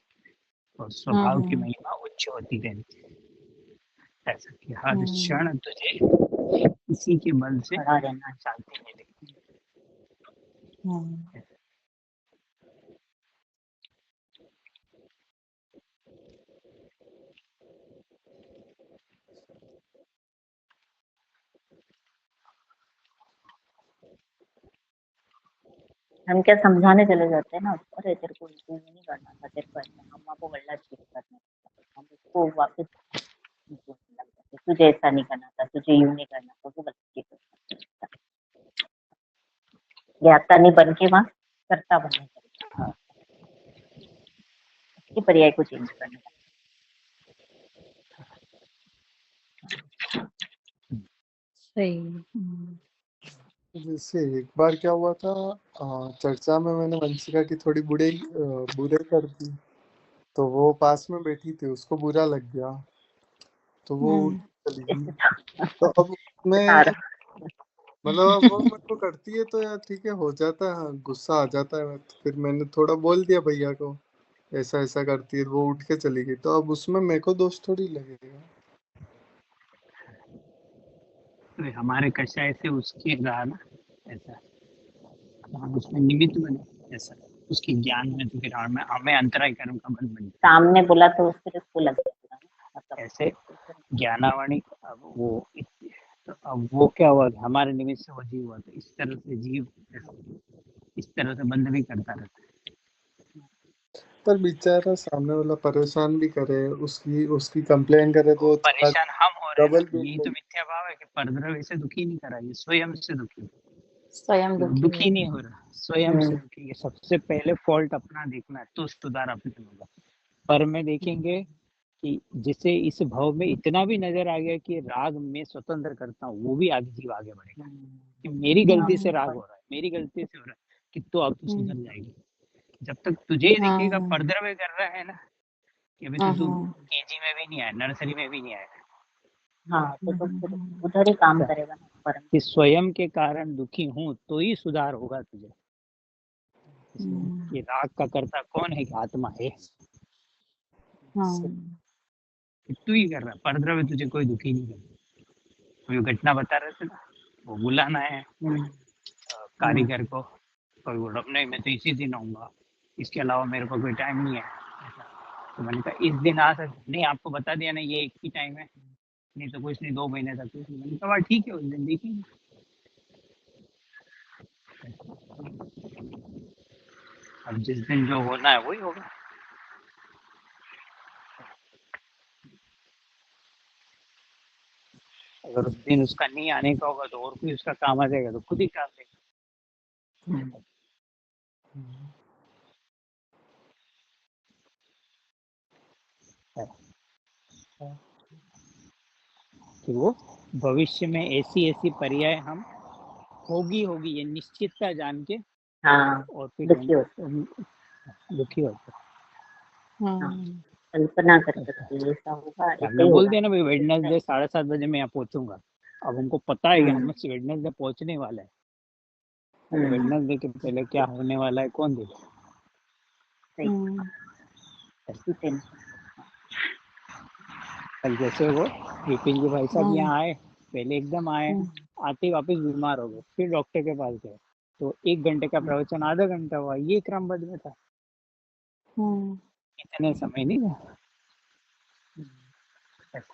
और स्वभाव की हम्म महिमा उच्च होती रहनी चाहिए, ऐसा कि हर हम्म क्षण तुझे इसी के बल से खड़ा रहना शांति मिले। हम्म चाहिए। हम क्या समझाने चले जाते हैं ना उसको, अरे तेरे को ये नहीं करना था, तेरे को ऐसा अम्मा को गला चेक करना था, हम उसको वापस बोलने लग जाते हैं, तुझे ऐसा नहीं करना था, तुझे यूं नहीं करना था, वो गलती करता है। ज्ञाता नहीं बन के वहां करता बनने लगता है। हाँ, उसकी पर्याय को चेंज करने लगता सही। जैसे एक बार क्या हुआ था, चर्चा में मैंने वंशिका की थोड़ी बुरे कर दी, तो वो पास में बैठी थी, उसको बुरा लग गया, तो वो उठ चली है। गई। तो अब बता मैं रहा मतलब अब वो मेरे को करती है तो यार ठीक है, हो जाता है, गुस्सा आ जाता है, तो फिर मैंने थोड़ा बोल दिया भैया को, ऐसा ऐसा करती है, वो उठ के चली गई, तो अब उसमें मेरे को दोष थोड़ी लगेगा। तो हमारे कषाय से उसके रहा ना, ऐसा, तो हम उसमें निमित्त बने, ऐसा उसकी ज्ञान में, तो फिर हमें हमें अंतराय कर्म का बल बन सामने बोला तो फिर उसको लग गया मतलब। जाए। ऐसे ज्ञानावाणी, अब वो तो अब वो क्या हुआ कि हमारे निमित्त से वो जीव हुआ, तो इस तरह से जीव इस तरह से बंध भी करता रहता है। पर बेचारा सामने वाला परेशान भी करे, उसकी उसकी कंप्लेन करे तो परेशान हम हो रहे हैं डबल ना, यही तो मिथ्या भाव है कि परद्रव्य से दुखी नहीं करा, ये स्वयं से दुखी है। स्वयं दुखी दुखी है। नहीं हो रहा, स्वयं से दुखी है। सबसे पहले फॉल्ट अपना देखना है तो सुधार अपने में होगा। पर में देखेंगे कि जिसे इस भाव में इतना भी नजर आ गया कि राग में स्वतंत्र करता हूँ, वो भी आगे जीव आगे बढ़ेगा कि मेरी गलती से राग हो रहा है, मेरी गलती से हो रहा है, कि तो अब तो सुधर जाएगी। जब तक तुझे ये दिखेगा परद्रव्य कर रहा है ना, कि अभी तो तू केजी में भी नहीं आया, नर्सरी में भी नहीं आया, हाँ तो फिर उधर ही काम करेगा ना पर कि स्वयं के कारण दुखी हूँ तो ही सुधार होगा तुझे। कि राग का कर्ता कौन है? कि आत्मा है, कि तू ही कर रहा है, परद्रव्य तुझे कोई दुखी नहीं कर। वो घटना बता रहे थे ना, वो बुलाना है कारीगर को, कोई बोल रहा नहीं मैं तो इसी दिन आऊंगा, इसके अलावा मेरे को कोई टाइम नहीं है। तो मैंने कहा इस दिन आ सकते नहीं, आपको बता दिया ना ये एक ही टाइम है, नहीं तो कुछ नहीं, 2 महीने तक कुछ नहीं। मैंने कहा ठीक है, उस दिन देखेंगे। अब जिस दिन जो होना है वही होगा। अगर उस दिन उसका नहीं आने का होगा तो और कोई उसका काम आ जाएगा तो खुद ही काम देगा। कि वो भविष्य में ऐसी ऐसी पर्याय हम होगी ये निश्चितता जान के हाँ और फिर दुखी होता दुखी होते। कल्पना कर सकते हैं ऐसा होगा, ऐसा हमने ही बोल होगा। दिया ना भाई वेडनेसडे 7:30 बजे मैं यहाँ पहुंचूंगा। अब उनको पता है कि हम वेडनेसडे पहुंचने वाला है, तो वेडनेसडे के पहले क्या होने वाला है कौन देगा? ऐसी टेंशन। कल जैसे वो विपिन जी भाई साहब यहाँ आए, पहले एकदम आए, आते ही वापस बीमार हो गए, फिर डॉक्टर के पास गए, तो 1 घंटे का प्रवचन आधा घंटा हुआ, ये क्रमबद्ध में था। इतने समय नहीं था।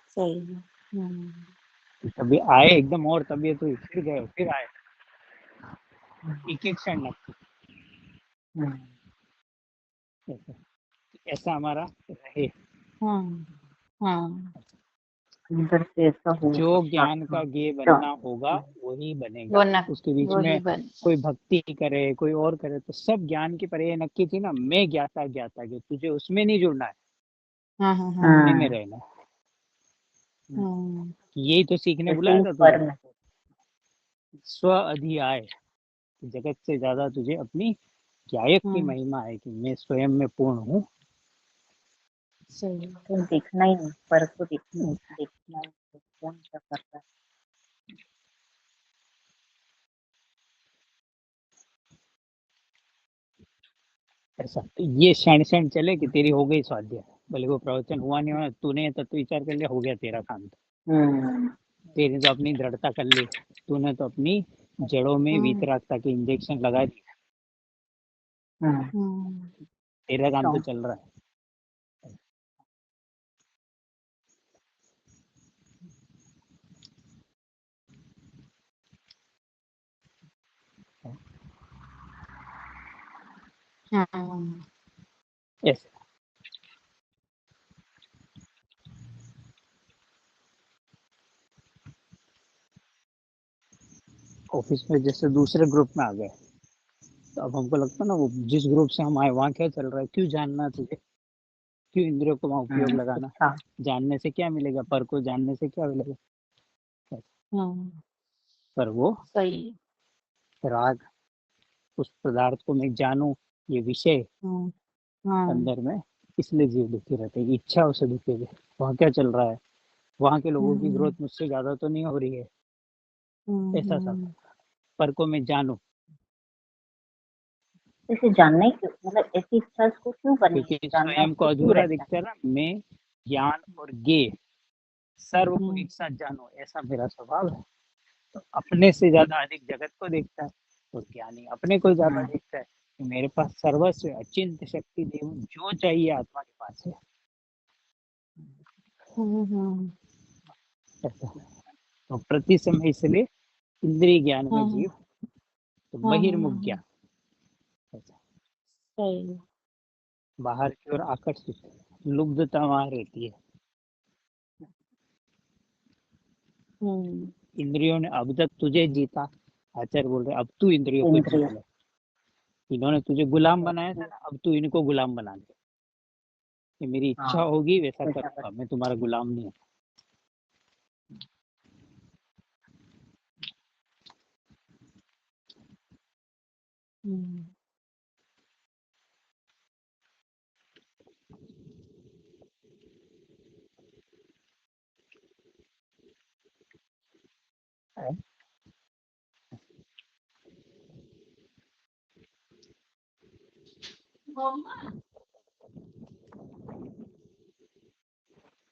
सही है। कभी आए एकदम और तबीयत हुई, फिर गए, फिर आए, एक एक क्षण ऐसा हमारा रहे। अंदर से ऐसा हो जो ज्ञान का गे बनना होगा वही बनेगा। उसके बीच में कोई भक्ति करे कोई और करे तो सब ज्ञान की पर ये नक्की थी ना, मैं ज्ञाता ज्ञाता के, तुझे उसमें नहीं जुड़ना है, अपने में रहना है। यही तो सीखने बुलाया था तुझे, स्व अध्याय। जगत से ज्यादा तुझे अपनी ज्ञायक की महिमा है कि मैं स्वयं में पूर्ण हूँ। सही तो देखना ही नहीं, पर को देखना ही कौन क्या करता है। ऐसा तो ये क्षण क्षण चले कि तेरी हो गई स्वाध्याय, भले वो प्रवचन हुआ नहीं हुआ, तूने तत्व विचार कर लिया, हो गया तेरा काम। तेरी तो अपनी दृढ़ता कर ली, तूने तो अपनी जड़ों में वीतरागता के इंजेक्शन लगा दिए, तेरा काम तो चल रहा है। ऐसे ऑफिस में जैसे दूसरे ग्रुप में आ गए, तो अब हमको लगता है ना वो जिस ग्रुप से हम आए वहाँ क्या चल रहा है, क्यों जानना तुझे, क्यों इंद्रियों को वहाँ उपयोग लगाना, जानने से क्या मिलेगा, पर को जानने से क्या मिलेगा। पर वो सही राग, उस पदार्थ को मैं जानूं, ये विषय अंदर में, इसलिए जीव दुखी रहते हैं, इच्छा उसे दुखी है। वहाँ क्या चल रहा है, वहाँ के लोगों की ग्रोथ मुझसे ज्यादा तो नहीं हो रही है, ऐसा सब। पर को मैं जानूं, इसे जानना ही क्यों, मतलब ऐसी इच्छा को क्यों करनी है, क्योंकि जानना स्वयं को इसको क्यों अधूरा रहता दिखता है ना, मैं ज्ञान और गे सर्व को एक साथ जानो, ऐसा मेरा स्वभाव है। तो अपने से ज्यादा अधिक जगत को देखता है, तो ज्ञानी अपने को ज्यादा देखता है कि मेरे पास सर्वस्व अचिंत शक्ति देव, जो चाहिए आत्मा के पास है। ऐसा। तो प्रति समय इसलिए इंद्रिय ज्ञान में जीव तो बहिर्मुख ज्ञान। सही बाहर की ओर आकर्षित, लुब्धता वहां रहती है। इंद्रियों ने अब तक तुझे जीता, आचार्य बोल रहे अब तू इंद्रियों को जीत ले। इन्होंने तुझे गुलाम बनाया था ना, अब तू इनको गुलाम बना ले। कि मेरी इच्छा होगी वैसा करूंगा, मैं तुम्हारा गुलाम नहीं हूँ।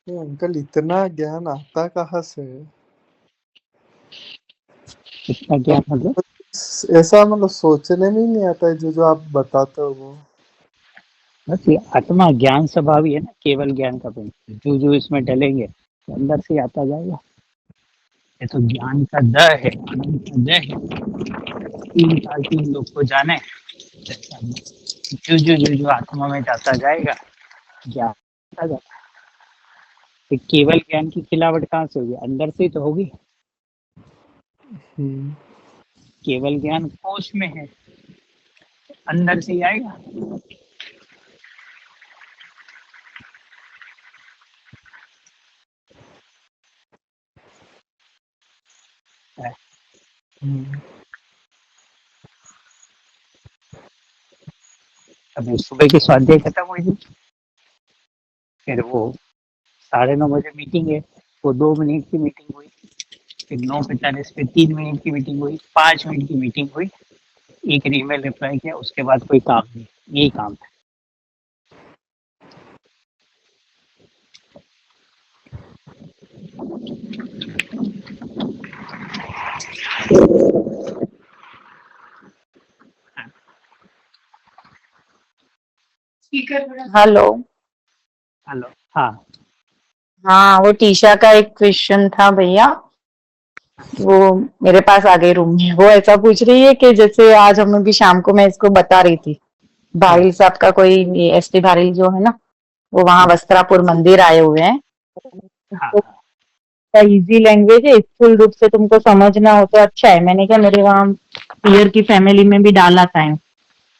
ये अंकल इतना ज्ञान आता कहाँ से है? इतना क्या मतलब? ऐसा मतलब सोचने में ही नहीं आता है, जो जो आप बताते हो वो। बस ये आत्मा ज्ञान स्वभाव ही है ना, केवल ज्ञान का परिचय। जो जो इसमें डलेंगे तो अंदर से आता जाएगा। ये तो ज्ञान का द है, आनंद का द है। 3 साल 3 लोग को जाने, जो जो जो जो आत्मा में जाता जाएगा ज्ञान आता जाता। तो केवल ज्ञान की खिलावट कहाँ से होगी? अंदर से ही तो होगी। हम्म, केवल ज्ञान कोश में है, अंदर से ही आएगा। हम्म, अभी सुबह की स्वाध्याय खत्म हुई थी, फिर वो 9:30 बजे मीटिंग है, वो 2 मिनट की मीटिंग हुई। फिर 9:45 पे 3 मिनट की मीटिंग हुई, 5 मिनट की मीटिंग हुई, एक ईमेल रिप्लाई किया, उसके बाद कोई काम नहीं। यही काम था। हेलो। हेलो। हाँ। हाँ, वो टीशा का एक क्वेश्चन था भैया, वो मेरे पास आ गई रूम में। वो ऐसा पूछ रही है कि जैसे आज हम भी शाम को मैं इसको बता रही थी, हाँ। भाईल साहब का कोई एसटी भाईल जो है ना, वो वहां हाँ। वस्त्रापुर मंदिर आए हुए हैं। हाँ। इजी लैंग्वेज है, स्थूल रूप से तुमको समझना हो तो अच्छा है। मैंने कहा मेरे वहाँ पियर की फैमिली में भी डाला था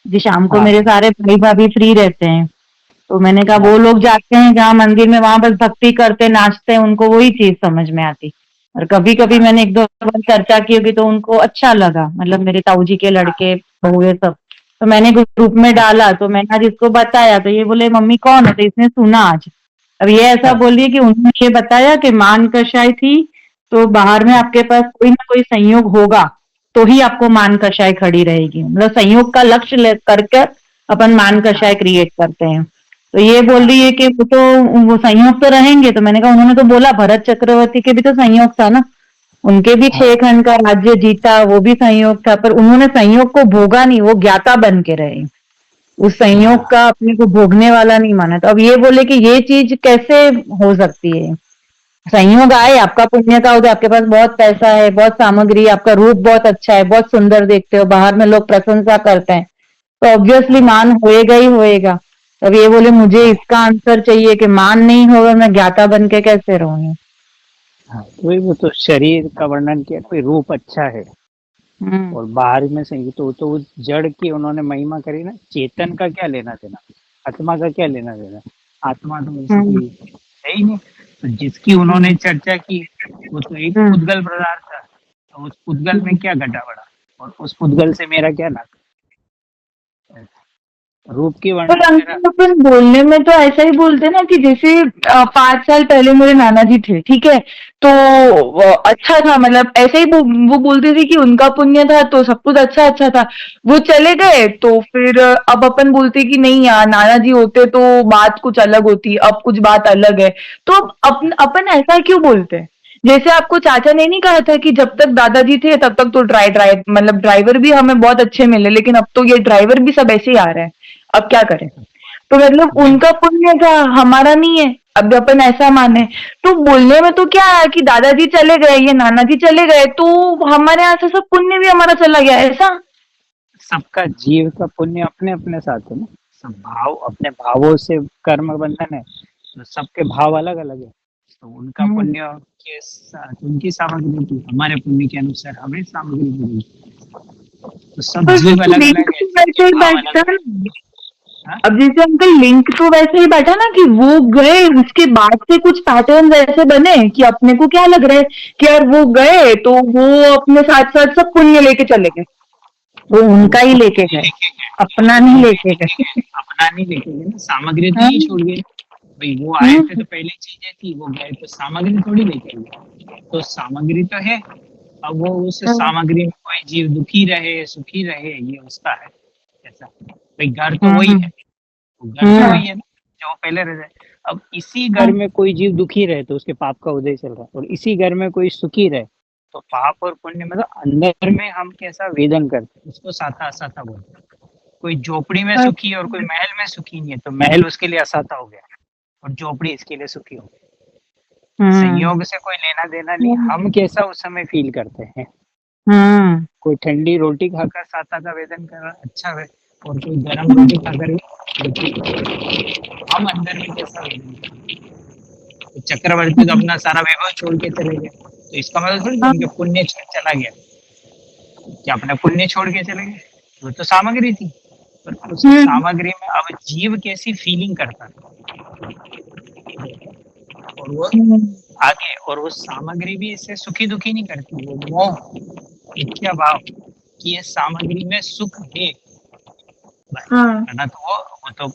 जी, शाम को हाँ। मेरे सारे भाई भाभी फ्री रहते हैं, तो मैंने कहा हाँ। वो लोग जाते हैं जहाँ मंदिर में, वहां बस भक्ति करते नाचते हैं, उनको वही चीज समझ में आती। और कभी कभी हाँ। मैंने 1-2 बार चर्चा की होगी तो उनको अच्छा लगा, मतलब मेरे ताऊ जी के लड़के बहू ये सब। तो मैंने ग्रुप में डाला, तो मैंने आज इसको बताया, तो ये बोले मम्मी कौन है, तो इसने सुना आज। अब ये ऐसा हाँ। बोल रही है कि उन्होंने ये बताया कि मान कषाय थी, तो बाहर में आपके पास कोई ना कोई संयोग होगा, तो ही आपको मान कषाय खड़ी रहेगी। मतलब संयोग का लक्ष्य करके अपन मान कषाय क्रिएट करते हैं। तो ये बोल रही है कि वो तो वो संयोग तो रहेंगे। तो मैंने कहा उन्होंने तो बोला भरत चक्रवर्ती के भी तो संयोग था ना, उनके भी हाँ। 6 खंड का राज्य जीता, वो भी संयोग था, पर उन्होंने संयोग को भोगा नहीं, वो ज्ञाता बन के रहे, उस संयोग हाँ। का अपने को भोगने वाला नहीं माना। तो अब ये बोले कि ये चीज कैसे हो सकती है? संयोग आए, आपका पुण्य का उदय, आपके पास बहुत पैसा है, बहुत सामग्री, आपका रूप बहुत अच्छा है, बहुत सुंदर देखते हो, बाहर में लोग प्रशंसा करते हैं, तो ऑब्वियसली मान होएगा ही होएगा। अब ये बोले मुझे हाँ। इसका आंसर चाहिए कि मान नहीं होगा, मैं ज्ञाता बन के कैसे रहूंगी? हाँ, वही वो तो शरीर का वर्णन किया, कोई रूप अच्छा है हम्म। और बाहर में सही, तो वो जड़ की उन्होंने महिमा करी ना। चेतन का क्या लेना देना, आत्मा का क्या लेना देना? आत्मा तो हम्म। बेसिकली है ही नहीं। तो जिसकी उन्होंने चर्चा की वो तो एक हम्म। पुद्गल पदार्थ था, तो उस पुद्गल में क्या घटा बढ़ा, और उस पुद्गल से मेरा क्या नाता? रूप की पर वर्णन करा। अंकल अपन बोलने में तो ऐसा ही बोलते ना कि जैसे 5 साल पहले मेरे नाना जी थे, ठीक है, तो अच्छा था, मतलब ऐसे ही वो बोलते थे कि उनका पुण्य था तो सब कुछ अच्छा अच्छा था। वो चले गए तो फिर अब अपन बोलते कि नहीं यार, नाना जी होते तो बात कुछ अलग होती, अब कुछ बात अलग है। तो अब अपन ऐसा क्यों बोलते हैं? जैसे आपको चाचा ने नहीं कहा था कि जब तक दादाजी थे तब तक तो मतलब ड्राइवर भी हमें बहुत अच्छे मिले, लेकिन अब तो ये ड्राइवर भी सब ऐसे ही आ रहे हैं, अब क्या करें? तो मतलब वही उनका पुण्य था, हमारा नहीं है। अब अपन ऐसा माने तो बोलने में तो क्या है कि दादाजी चले गए, ये नाना जी चले गए, तो हमारे यहाँ से सब पुण्य भी हमारा चला गया, ऐसा? सबका जीव का पुण्य अपने अपने साथ है ना। तो भाव, अपने भावों से कर्म बंधन है, तो सबके भाव अलग अलग है। तो उनका पुण्य के साथ उनकी सामग्री थी, हमारे पुण्य के अनुसार हमें सामग्री मिली। तो सब पर जीव अलग लिंक अलग है, तो सबके वैसे ही भाव बैठता अलग है अलग ना। हाँ? अब जैसे अंकल लिंक तो वैसे ही बैठा ना कि वो गए, उसके बाद से कुछ पैटर्न ऐसे बने कि अपने को क्या लग रहा है कि यार वो गए तो वो अपने साथ साथ सब पुण्य लेके चले गए, वो उनका ही लेके गए, लेके गए, अपना नहीं लेके लेके गए। गए, अपना नहीं लेके गए ना, सामग्री तो हाँ, यही छोड़ गए भाई। वो आए थे तो पहले चीजें थी, वो गए तो सामग्री थोड़ी लेके गए। तो सामग्री तो है, अब वो उस सामग्री में कोई जीव दुखी रहे सुखी रहे, ये उसका है। ऐसा भाई, घर तो वही है, घर तो वही है ना जो पहले रह जाए। अब इसी घर में कोई जीव दुखी रहे तो उसके पाप का उदय चल रहा है, और इसी घर में कोई सुखी रहे तो पाप और पुण्य, मतलब अंदर में हम कैसा वेदन करते हैं, उसको साता असाता बोलते हैं। कोई झोपड़ी में सुखी है और कोई महल में सुखी नहीं है, तो महल उसके लिए असाता हो गया और झोपड़ी इसके लिए सुखी हो गई। संयोग से कोई लेना देना नहीं, हम कैसा उस समय फील करते हैं। कोई ठंडी रोटी खाकर साता का वेदन कर रहा है, अच्छा है, और कोई गर्म रोटी खाकर हम अंदर में कैसा वेदन कर रहे हैं। तो चक्रवर्ती तो अपना सारा वैभव छोड़ के चले गए, तो इसका मतलब थोड़ी उनके पुण्य चला गया, क्या अपना पुण्य छोड़ के चले गए, वो तो सामग्री थी। पर उस सामग्री में अब जीव कैसी फीलिंग करता है, और वो आगे, और वो सामग्री भी इससे सुखी दुखी नहीं करती, वो मोह इच्छा भाव कि ये सामग्री में सुख है ना, तो वो तो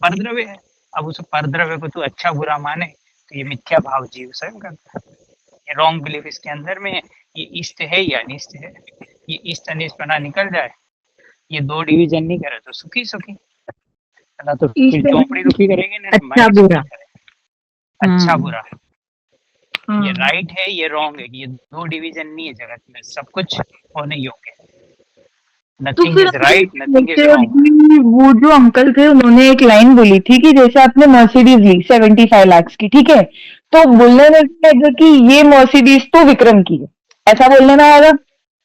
परद्रव्य है। अब उस परद्रव्य को तू अच्छा बुरा माने तो ये मिथ्या भाव जीव स्वयं करता है। ये रॉन्ग बिलीफ इसके अंदर में है, ये इष्ट है या अनिष्ट है, ये इष्ट अनिष्ट बना निकल जाए, ये दो डिवीजन नहीं करे तो सुखी सुखी, ना तो फिर चौपड़ी दुखी करेगी ना अच्छा बुरा, अच्छा बुरा। ये राइट है ये रॉन्ग है, ये दो डिवीजन नहीं है जगत में, सब कुछ होने योग्य है। Nothing is right, nothing is wrong. वो जो अंकल थे उन्होंने एक लाइन बोली थी कि जैसे आपने मर्सिडीज ली 75 लाख की, ठीक है, तो बोलने में लगा कि ये मर्सिडीज तो विक्रम की है, ऐसा बोलने में आएगा,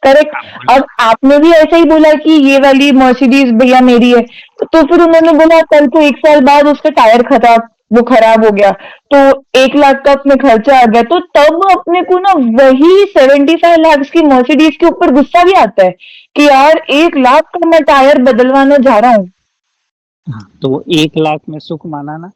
करेक्ट। अब आपने भी ऐसा ही बोला कि ये वाली मर्सिडीज भैया मेरी है, तो फिर उन्होंने बोला कल को 1 साल बाद उसका टायर खराब हो गया, तो 1 लाख का अपने खर्चा आ गया, तो तब अपने को ना वही 75 लाख की मर्सिडीज के ऊपर गुस्सा भी आता है कि यार 1 लाख का मैं टायर बदलवाने जा रहा हूँ। तो वो 1 लाख में सुख माना ना,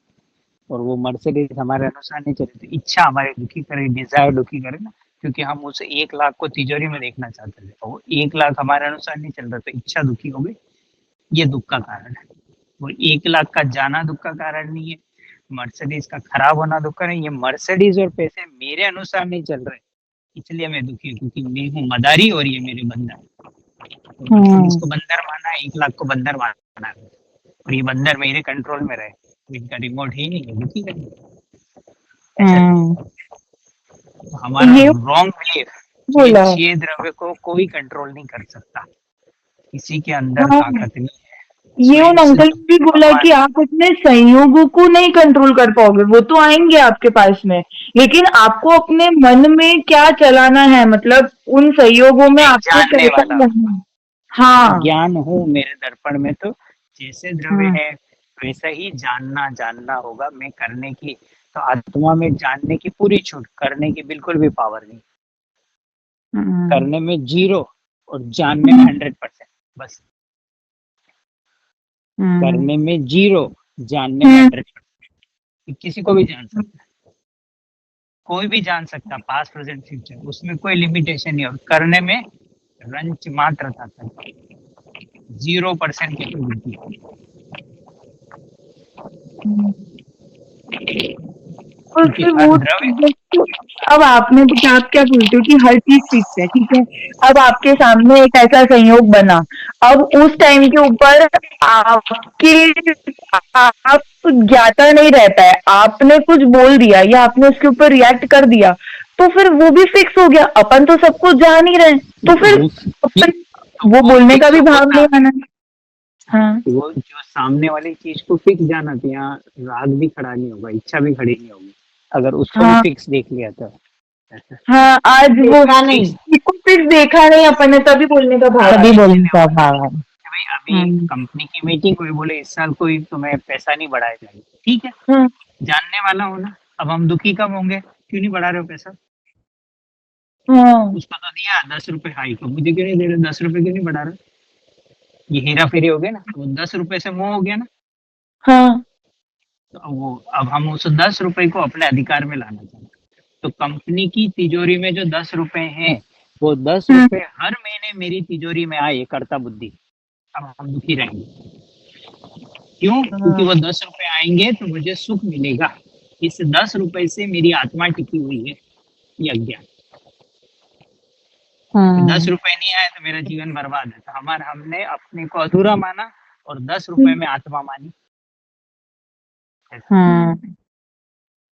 और वो मर्सिडीज हमारे अनुसार नहीं चले, तो इच्छा हमारे दुखी करे, डिजायर दुखी करे ना, क्योंकि हम उस 1 लाख को तिजोरी में देखना चाहते थे, तो वो 1 लाख हमारे अनुसार नहीं चल रहा, तो इच्छा दुखी हो गई, ये दुख का कारण है। वो 1 लाख का जाना दुख का कारण नहीं है, मर्सिडीज का खराब होना दुख का नहीं, ये मर्सिडीज और पैसे मेरे अनुसार नहीं चल रहे, इसलिए मैं दुखी हूँ, क्योंकि मैं हूँ मदारी और ये मेरे बंदर। तो मर्सिडीज को बंदर माना है, 1 लाख को बंदर माना है, और ये बंदर मेरे कंट्रोल में रहे, इनका रिमोट ही नहीं है, दुखी करेंगे। तो हमारा रॉन्ग बिलीफ, ये द्रव्य को कोई कंट्रोल नहीं कर सकता, किसी के अंदर ताकत नहीं है। ये उन अंकल ने भी बोला कि आप अपने संयोगों को नहीं कंट्रोल कर पाओगे, वो तो आएंगे आपके पास में, लेकिन आपको अपने मन में क्या चलाना है, मतलब उन संयोगों में आपको कैसा लगना है। हाँ, ज्ञान हो मेरे दर्पण में, तो जैसे द्रव्य है वैसा ही जानना होगा। मैं करने की, तो आत्मा में जानने की पूरी छूट, करने की बिल्कुल भी पावर नहीं। करने में 0 और जानने में 100%, बस। करने में 0, जानने में 100%। किसी को भी जान सकता है, कोई भी जान सकता, पास्ट प्रेजेंट फ्यूचर, उसमें कोई लिमिटेशन नहीं, और करने में रंच मात्र था, 0% की प्रवृत्ति। और फिर वो अब आपने तो, आप क्या बोलते हो कि हर चीज फिक्स है, ठीक है, अब आपके सामने एक ऐसा संयोग बना, अब उस टाइम के ऊपर आप ज्ञाता नहीं रहता है, आपने कुछ बोल दिया या आपने उसके ऊपर रिएक्ट कर दिया, तो फिर वो भी फिक्स हो गया, अपन तो सब कुछ जान ही रहे, तो फिर अपन वो बोलने का भी भाव नहीं आना। हाँ, वो जो सामने वाली चीज को फिक्स जाना था, यहाँ राग भी खड़ा नहीं होगा, इच्छा भी खड़ी नहीं होगी, अगर उसको भी फिक्स देख लिया तो। हाँ, आज वो नहीं, इसको फिक्स देखा नहीं अपन ने, तभी बोलने का भाव है। भाई अभी कंपनी की मीटिंग हुई, बोले इस साल कोई तुम्हें पैसा नहीं बढ़ाया जाएगा, ठीक है, जानने वाला हो ना। अब हम दुखी कब होंगे, क्यों नहीं बढ़ा रहे हो पैसा? उसको तो दिया 10 रुपए हाइक, मुझे क्यों नहीं दे रहे, 10 रुपए क्यों नहीं बढ़ा रहे? ये हेरा फेरी हो गया ना, वो 10 रुपए से मोह हो गया ना। तो अब हम उस 10 रुपए को अपने अधिकार में लाना चाहते हैं। तो कंपनी की तिजोरी में जो 10 रुपए हैं, वो 10 रुपए हर महीने मेरी तिजोरी में आए, करता बुद्धि, अब हम दुखी रहेंगे। क्यों? क्योंकि वो 10 रुपए आएंगे तो मुझे सुख मिलेगा। इस 10 रुपए से मेरी आत्मा टिकी हुई है, ये अज्ञान। 10 रुपए नहीं आए तो मेरा जीवन बर्बाद है। तो हमने अपने को अधूरा माना और 10 रुपए में आत्मा मानी।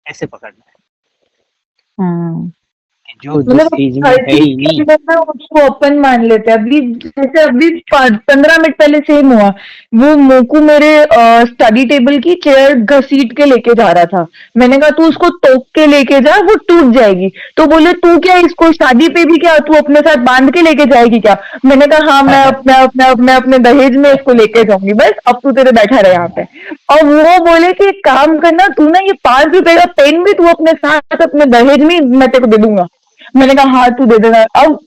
ऐसे पकड़ना है कि जो जिस चीज में है ही नहीं, उसको अपन मान लेते हैं। अभी जैसे अभी 15 मिनट पहले सेम हुआ, वो मोकू मेरे स्टडी टेबल की चेयर घसीट के लेके जा रहा था। मैंने कहा तू उसको टोक के लेके जा, वो टूट जाएगी। तो बोले तू क्या इसको शादी पे भी क्या तू अपने साथ बांध के लेके जाएगी क्या? मैंने कहा हाँ, मैं अपने दहेज में इसको लेके जाऊंगी, बस अब तू तेरे बैठा रहे यहाँ पे। और वो बोले कि एक काम करना, तू ना ये 5 रुपए का पेन भी तू अपने साथ अपने दहेज में मैं तेरे को दे दूंगा। मैंने कहा हाँ तू दे देना।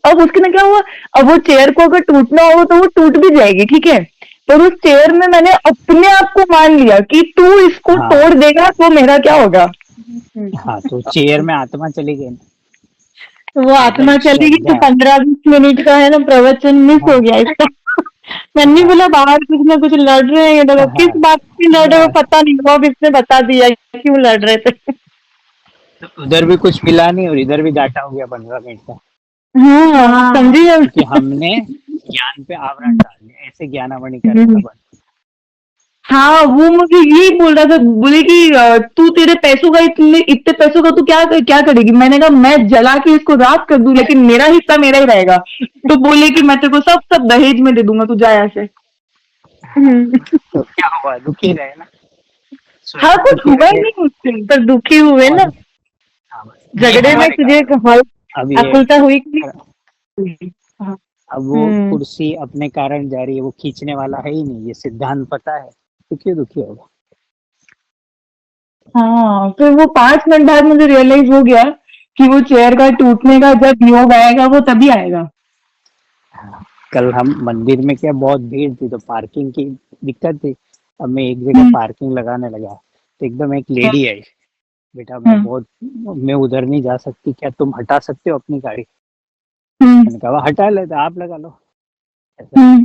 अब उसके ना क्या हुआ, अब वो चेयर को अगर टूटना होगा तो वो टूट भी जाएगी, ठीक है, पर उस चेयर में मैंने अपने आप को मान लिया कि तू इसको तोड़ देगा तो मेरा क्या होगा। हाँ, तो चेयर में आत्मा चली गई ना। वो आत्मा चलेगी तो 15-20 मिनट का है ना प्रवचन मिस हो गया इसका। मैंने बोला बाहर कुछ ना कुछ लड़ रहे हैं, तो किस बात की लड़ रहे हो पता नहीं, वो अब इसने बता दिया क्यों लड़ रहे थे। तो उधर भी कुछ मिला नहीं और इधर भी घाटा हो गया 15 मिनट का। समझिए कि हमने ज्ञान पे आवरण डाल दिया, ऐसे ज्ञानावणी कर रहा था। हाँ, वो मुझे यही बोल रहा था, बोले कि तू तेरे पैसों का इतने पैसों का तू क्या करेगी? मैंने कहा मैं जला के इसको राख कर दूं, लेकिन मेरा हिस्सा मेरा ही रहेगा। तो बोले कि मैं तेरे को सब दहेज में दे दूंगा, तू जा यहाँ से। तो क्या हुआ, दुखी रहे ना। हाँ, कुछ हुआ ही नहीं मुझसे, पर दुखी हुए ना। झगड़े में तुझे अकुलता हुई कि अब वो कुर्सी अपने कारण जा रही है, वो खींचने वाला है ही नहीं, ये सिद्धांत पता है, तो क्यों दुखी होगा? हाँ, फिर वो 5 मिनट बाद मुझे रियलाइज हो गया कि वो चेयर का टूटने का जब योग आएगा वो तभी आएगा। कल हम मंदिर में क्या बहुत भीड़ थी, तो पार्किंग की दिक्कत थी। अब मैं एक जगह पार्किंग लगाने लगा, तो एकदम एक लेडी आई, बेटा मैं उधर नहीं जा सकती, क्या तुम हटा सकते हो अपनी गाड़ी? मैंने कहा हटा ले, तो आप लगा लो। ऐसा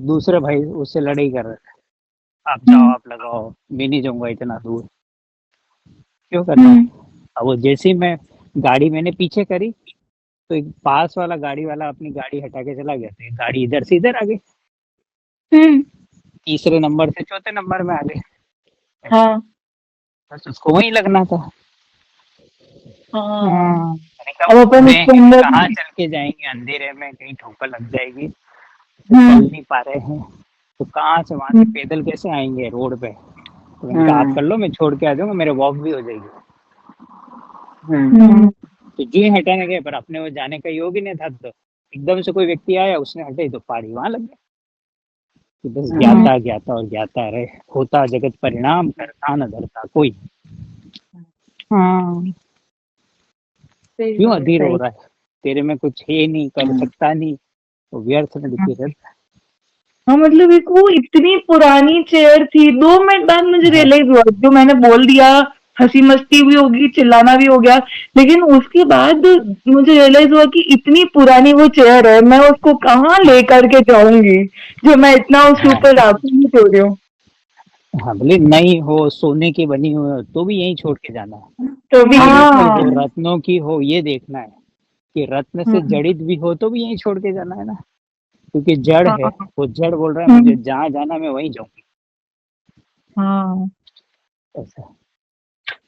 दूसरे भाई उससे लड़ाई कर रहे थे, आप जाओ आप लगाओ, मैं नहीं जाऊंगा इतना दूर, क्यों करना है? अब वो जैसे ही मैं गाड़ी मैंने पीछे करी, तो एक पास वाला गाड़ी वाला अपनी गाड़ी हटा के चला गया, तो गाड़ी इधर से इधर आ गई, तीसरे नंबर से चौथे नंबर में आ गए। हाँ, बस उसको वहीं लगना था। अब अपन कहाँ चल के जाएंगे, अंधेरे में कहीं ठोकर लग जाएगी, चल नहीं पा रहे हैं, तो कहाँ से वहां से पैदल कैसे आएंगे रोड पे? तो मैंने कहा आप कर लो, मैं छोड़ के आ जाऊंगा, मेरे वॉक भी हो जाएगी। तो जो ही हटाने गए, पर अपने वो जाने का योग ही नहीं था, तो एकदम से कोई व्यक्ति आया, उसने हटे तो पहाड़ी वहां लग गया। कि बस ज्ञाता और ज्ञाता रहे, होता जगत परिणाम, करता न धरता कोई। क्यों अधीर हो रहा है? तेरे में कुछ है नहीं, कर सकता नहीं, तो व्यर्थ में दुखी रहता है। हाँ, मतलब एक वो इतनी पुरानी चेयर थी। 2 मिनट बाद मुझे रियलाइज हुआ, जो मैंने बोल दिया, हंसी मस्ती भी होगी, चिल्लाना भी हो गया, लेकिन उसके बाद मुझे रियलाइज हुआ कि इतनी पुरानी वो चेयर है, मैं उसको कहाँ लेकर के जाऊंगी, जो मैं इतना उसके ऊपर राखू नहीं सो रही हूँ। हाँ, भले नई हो, सोने की बनी हो, तो भी यहीं छोड़ के जाना है। तो भी तो रत्नों की हो, ये देखना है कि रत्न से जड़ित भी हो तो भी यहीं छोड़ के जाना है ना, क्योंकि जड़ है, वो जड़ बोल रहा है मुझे जहाँ जाना मैं वहीं जाऊंगी। ऐसा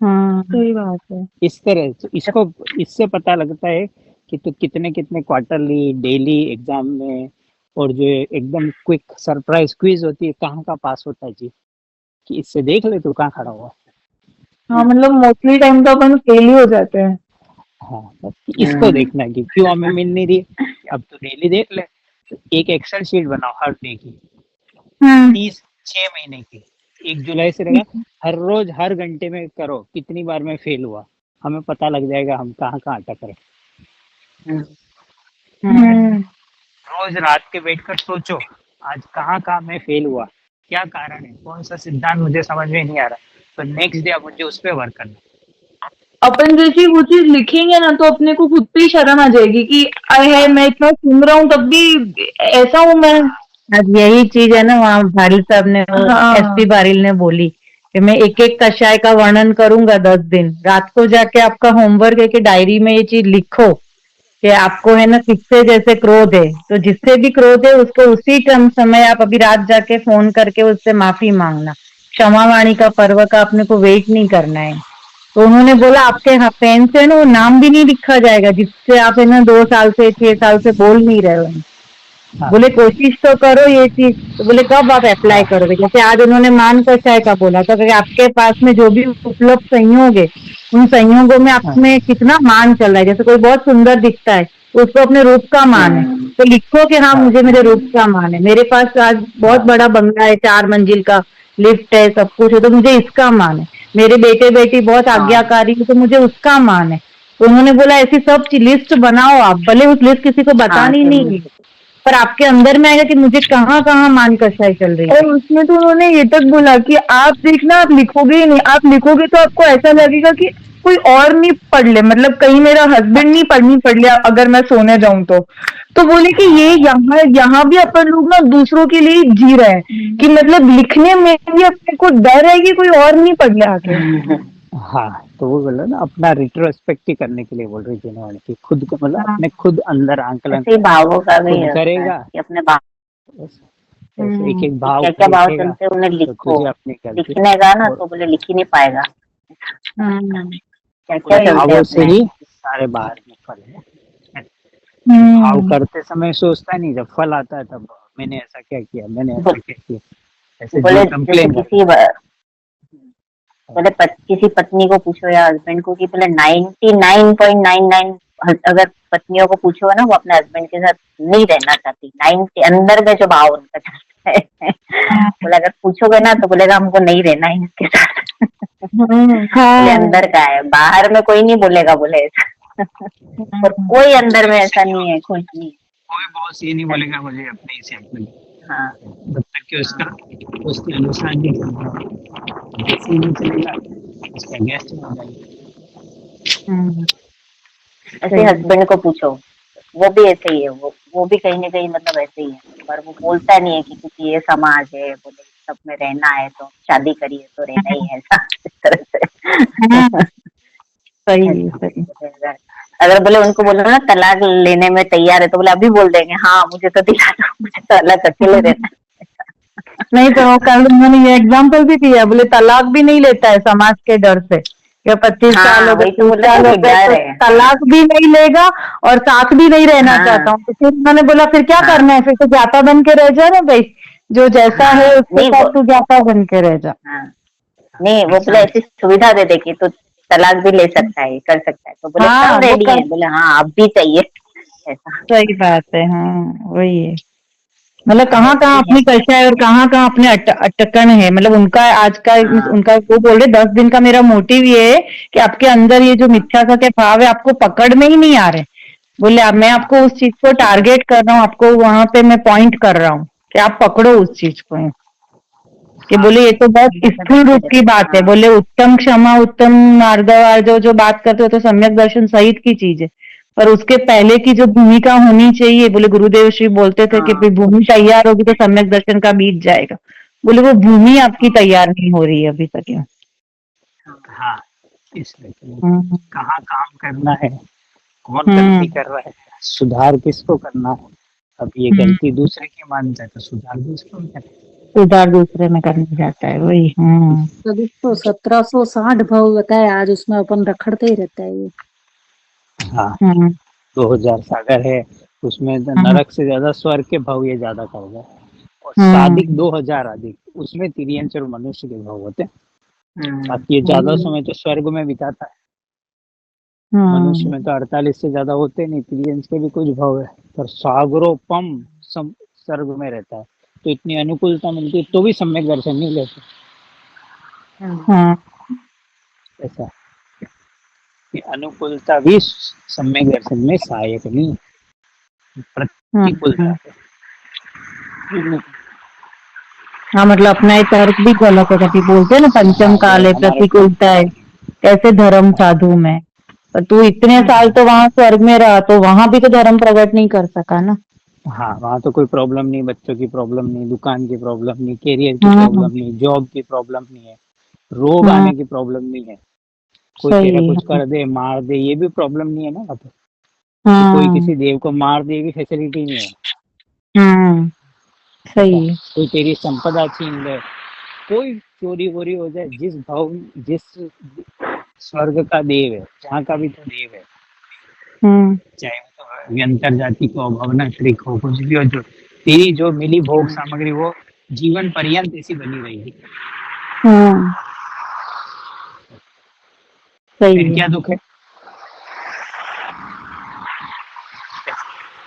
सही बात है। इस तरह इसको, इससे पता लगता है कि तो कितने क्वार्टरली, डेली एग्जाम में, और जो एकदम क्विक सरप्राइज क्विज होती है, कहाँ का पास होता है जी, कि इससे देख ले तू कहाँ खड़ा हुआ। हाँ, मतलब मोस्टली टाइम तो अपन फेल ही हो जाते हैं। हाँ, इसको देखना है कि क्यों हमें मिल नहीं रही, अब तो डेली देख ले, एक एक्सेल शीट बनाओ हर डे की, 6 महीने की। 1 जुलाई से लगा हर रोज हर घंटे में करो कितनी बार मैं फेल हुआ, हमें पता लग जाएगा हम कहाँ कहाँ अटक रहे। रोज रात के बैठकर सोचो आज कहाँ कहाँ मैं फेल हुआ, क्या कारण है, कौन सा सिद्धांत मुझे समझ में नहीं आ रहा, तो नेक्स्ट डे मुझे उस पर वर्क करना। अपन जैसी वो चीज लिखेंगे ना तो अपने को खुद पे ही शर्म आ जाएगी कि अरे मैं इतना सुन रहा हूँ तब भी ऐसा हूँ मैं। अब यही चीज है ना, वहाँ भारिल साहब ने हाँ। एसपी भारिल ने बोली कि मैं एक एक कषाय का वर्णन करूंगा 10 दिन, रात को जाके आपका होमवर्क है कि डायरी में ये चीज लिखो कि आपको है ना किससे जैसे क्रोध है, तो जिससे भी क्रोध है उसको उसी समय आप अभी रात जाके फोन करके उससे माफी मांगना। क्षमा वाणी का पर्व का अपने को वेट नहीं करना है। तो उन्होंने बोला आपके पेन से ना वो नाम भी नहीं लिखा जाएगा जिससे आप है ना 2 साल से 6 साल से बोल नहीं रहे हो। बोले कोशिश तो करो ये चीज। तो बोले कब आप अप्लाई करोगे, जैसे आज उन्होंने मान कषाय का बोला था कि आपके पास में जो भी उपलब्ध संयोग है उन संयोगों में आप में कितना मान चल रहा है। जैसे कोई बहुत सुंदर दिखता है तो उसको अपने रूप का मान है, तो लिखो कि हाँ मुझे मेरे रूप का मान है, मेरे पास आज बहुत बड़ा बंगला है 4 मंजिल का, लिफ्ट है, सब कुछ है, तो मुझे इसका मान है। मेरे बेटे बेटी बहुत आज्ञाकारी है तो मुझे उसका मान है। तो उन्होंने बोला ऐसी सब लिस्ट बनाओ आप, भले उस लिस्ट किसी को बतानी नहीं है पर आपके अंदर में आएगा कि मुझे कहाँ कहाँ मान कषाय चल रही है। और उसमें तो उन्होंने ये तक बोला कि आप देखना आप लिखोगे ही नहीं, आप लिखोगे तो आपको ऐसा लगेगा कि कोई और नहीं पढ़ ले, मतलब कहीं मेरा हस्बैंड नहीं पढ़ लिया अगर मैं सोने जाऊं तो बोले कि ये यहाँ भी अपन लोग ना दूसरों के लिए ही जी रहे हैं कि मतलब लिखने में भी अपने को डर है कि कोई और नहीं पढ़ ले आके। हाँ, तो वो बोला ना अपना रिट्रोस्पेक्टिव करने के लिए बोल रही थी ना कि खुद को मतलब अपने खुद अंदर आंकलन ऐसे ही भावों का भी खुद होता है करेगा, कि अपने भाव ऐसे एक एक भाव क्या क्या भाव लिखेगा चलते हैं उन्हें तो लिखो। तुझे अपनी गलती लिखने का ना तो बोले लिख ही नहीं पाएगा, क्या क्या चलते हैं भावों से अपने। ही सारे बाहर निकल। भाव करते समय सोचता नहीं, जब फल आता है तब मैंने ऐसा क्या किया, मैंने ऐसा क्या किया, ऐसे बोले जो जैसे कंप्लेन बोले किसी पत्नी को पूछो या हस्बैंड को कि बोले 99.99 अगर पत्नियों को पूछो ना वो अपने हस्बैंड के साथ नहीं रहना चाहती, 90 अंदर में जो भाव उनका चलता है बोले अगर पूछोगे ना तो बोलेगा हमको नहीं रहना है इसके साथ। बोले अंदर का है, बाहर में कोई नहीं बोलेगा बोले ऐसा पर कोई अंदर में ऐसा नहीं है, खुश नहीं। कोई बॉस ये नहीं बोलेगा मुझे अपने से अपने, हाँ जब तक कि उसका उसके अनुसार नहीं चलेगा, जैसे नहीं चलेगा उसका गेस्ट हो जाएगा। ऐसे हस्बैंड को पूछो वो भी ऐसे ही है, वो भी कहीं ना कहीं मतलब ऐसे ही है, पर वो बोलता नहीं है कि क्योंकि ये समाज है बोले सब में रहना है तो शादी करिए तो रहना ही है ऐसा इस तरह से। सही। अगर बोले उनको बोलो ना तलाक लेने में तैयार है तो बोले अभी बोल देंगे हाँ मुझे तो दिला दो, मुझे तो अलग अकेले रहना है। नहीं तो कल उन्होंने ये एग्जाम्पल भी दिया, बोले तलाक भी नहीं लेता है समाज के डर से कि 25 साल हो गए, 30 साल हो गए तो तलाक भी नहीं लेगा और साथ भी नहीं रहना चाहता हूँ। तो फिर उन्होंने बोला फिर क्या करना है, फिर तो जाता बन के रह जा ना भाई, जो जैसा है उसके साथ तू जाता बन के रह जा। नहीं वो बोले ऐसी सुविधा दे दे कि तो तलाक भी ले सकता है, कर सकता है, तो बोले सब रेडी है, बोले हाँ अब भी चाहिए ऐसा। सही बात है, हाँ वही है, मतलब कहाँ कहाँ अपनी कषाय और कहाँ कहाँ अपने अटकन है। मतलब उनका आज का उनका वो बोल रहे 10 दिन का मेरा मोटिव ये है कि आपके अंदर ये जो मिथ्या के भाव है आपको पकड़ में ही नहीं आ रहे। बोले अब मैं आपको उस चीज को टारगेट कर रहा हूँ, आपको वहां पे मैं पॉइंट कर रहा हूँ कि आप पकड़ो उस चीज को। कि बोले ये तो बहुत स्थूल रूप की बात है, बोले उत्तम क्षमा उत्तम मार्गवार जो बात करते हो तो सम्यक दर्शन सहित की चीज है, पर उसके पहले की जो भूमिका होनी चाहिए, बोले गुरुदेव श्री बोलते थे कि भूमि तैयार होगी तो सम्यक दर्शन का बीज जाएगा। बोले वो भूमि आपकी तैयार नहीं हो रही है अभी तक। हाँ, इसलिए कहाँ काम करना है, कौन गलती कर रहा है, सुधार किसको करना है। अब ये गलती दूसरे की मानता है तो सुधार दूसरे में करना जाता है वही। तो 1760 भाव बताया आज, उसमें अपन रखड़ते ही रहता है ये। हाँ 2000 सागर है उसमें नरक से ज्यादा स्वर्ग के भाव ये ज्यादा कर गए, और सादिक 2000 अधिक उसमें तिर्यंश और मनुष्य के भाव होते हैं। बाकी ये ज्यादा समय तो स्वर्ग में बिताता है, मनुष्य में तो 48 से ज्यादा होते नहीं, तिर्यंश के भी कुछ भाव है, पर सागरोपम स्वर्ग में रहता है, तो इतनी अनुकूलता मिलती है तो भी सम्यक दर्शन नहीं लेते। हम्म ऐसा कि अनुकूलता भी सम्यक दर्शन में सहायक नहीं, प्रतिकूलता है। हाँ मतलब अपना ये तर्क भी गलत है, कभी बोलते हैं ना पंचम काल है, हमारे प्रतिकूलता है, कैसे धर्म साधु में। पर तू इतने साल तो वहां स्वर्ग में रहा, तो वहां भी तो धर्म प्रकट नहीं कर सका ना। हाँ, वहाँ तो कोई प्रॉब्लम नहीं, बच्चों की प्रॉब्लम नहीं, दुकान की प्रॉब्लम नहीं, कैरियर की हम्म प्रॉब्लम नहीं, जॉब की प्रॉब्लम नहीं है, रोग हम्म आने की प्रॉब्लम नहीं है, कोई तेरा सही कुछ है। कर दे मार दे ये भी प्रॉब्लम नहीं है ना। वहाँ पे कि कोई हम्म किसी देव को मार दे ये भी फैसिलिटी नहीं है। हम्म ऐसा सही है। कोई तेरी संपदा छीन ले, कोई चोरी वोरी हो जाए, जिस स्वर्ग का देव है, जहाँ का भी तो देव है, हम्म चाहे वो तो व्यंतर जाति को भवनात्रिक हो, कुछ भी हो, जो तेरी जो मिली भोग सामग्री वो जीवन पर्यंत ऐसी बनी रहेगी। हम्म सही फिर है। क्या दुख है?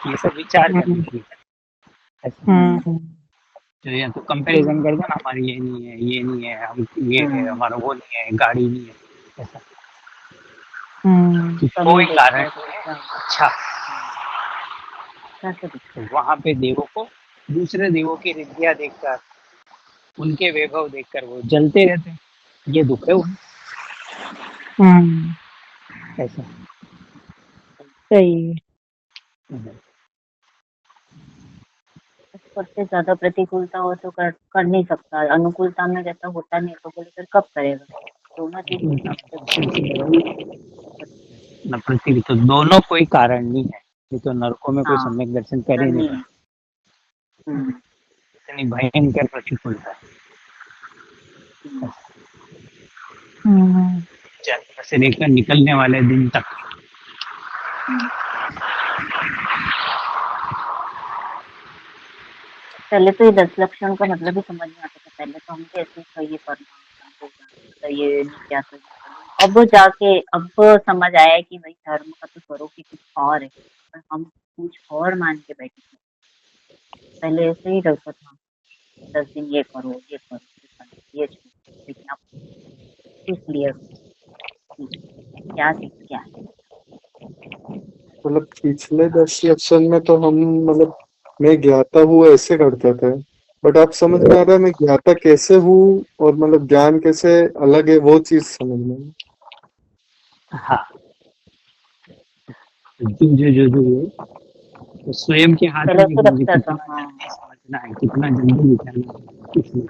ये सब विचार करने हम्म की ऐसा। हम्म तो या तो कंपैरिजन कर दो ना, हमारी ये नहीं है, ये नहीं है, हम ये है, हमारा वो नहीं है, गाड़ी नहीं है, ऐसा कि कोई कारण नहीं है। अच्छा, तो वहां पे देवों को दूसरे देवों की रिद्धियां देखकर, उनके वैभव देखकर वो जलते रहते हैं, ये दुख है उन्हें। हम्म ऐसा सही है। सबसे ज्यादा प्रतिकूलता हो तो कर नहीं सकता, अनुकूलता में रहता होता नहीं तो बोले फिर कब करेगा। दोनों चीज न पृथ्वी, तो दोनों कोई कारण नहीं है, ये तो नरकों में कोई हाँ सम्यक दर्शन कर ही नहीं नहीं सकता। है। इतनी भयंकर प्रतिकूलता है हम्म जन्म से लेकर निकलने वाले दिन तक। पहले तो ये 10 लक्षण का मतलब ही समझ नहीं आता था, पहले तो हम ऐसे ये करना हमको करना, ये नहीं क्या करना। अब जाके अब समझ आया कि भाई धर्म का तो स्वरूप ही कुछ और है, पर हम कुछ और मान के बैठे थे। पहले ऐसे ही रहता था, 10 दिन ये करो ये करो ये करो ये छोड़ो, लेकिन अब इसलिए क्या चीज क्या है। मतलब पिछले 10 लक्षण में तो हम मतलब मैं ज्ञाता हूँ ऐसे करते थे, बट अब समझ में आ रहा है मैं ज्ञाता कैसे हूँ और मतलब ज्ञान कैसे अलग है, वो चीज समझ में आई। हाँ, जो है तो स्वयं के हाथ पहले में ऐसे है, मुझे लगता था। कितना हाँ जल्दी समझना है, कितना जल्दी विचारना है, इसलिए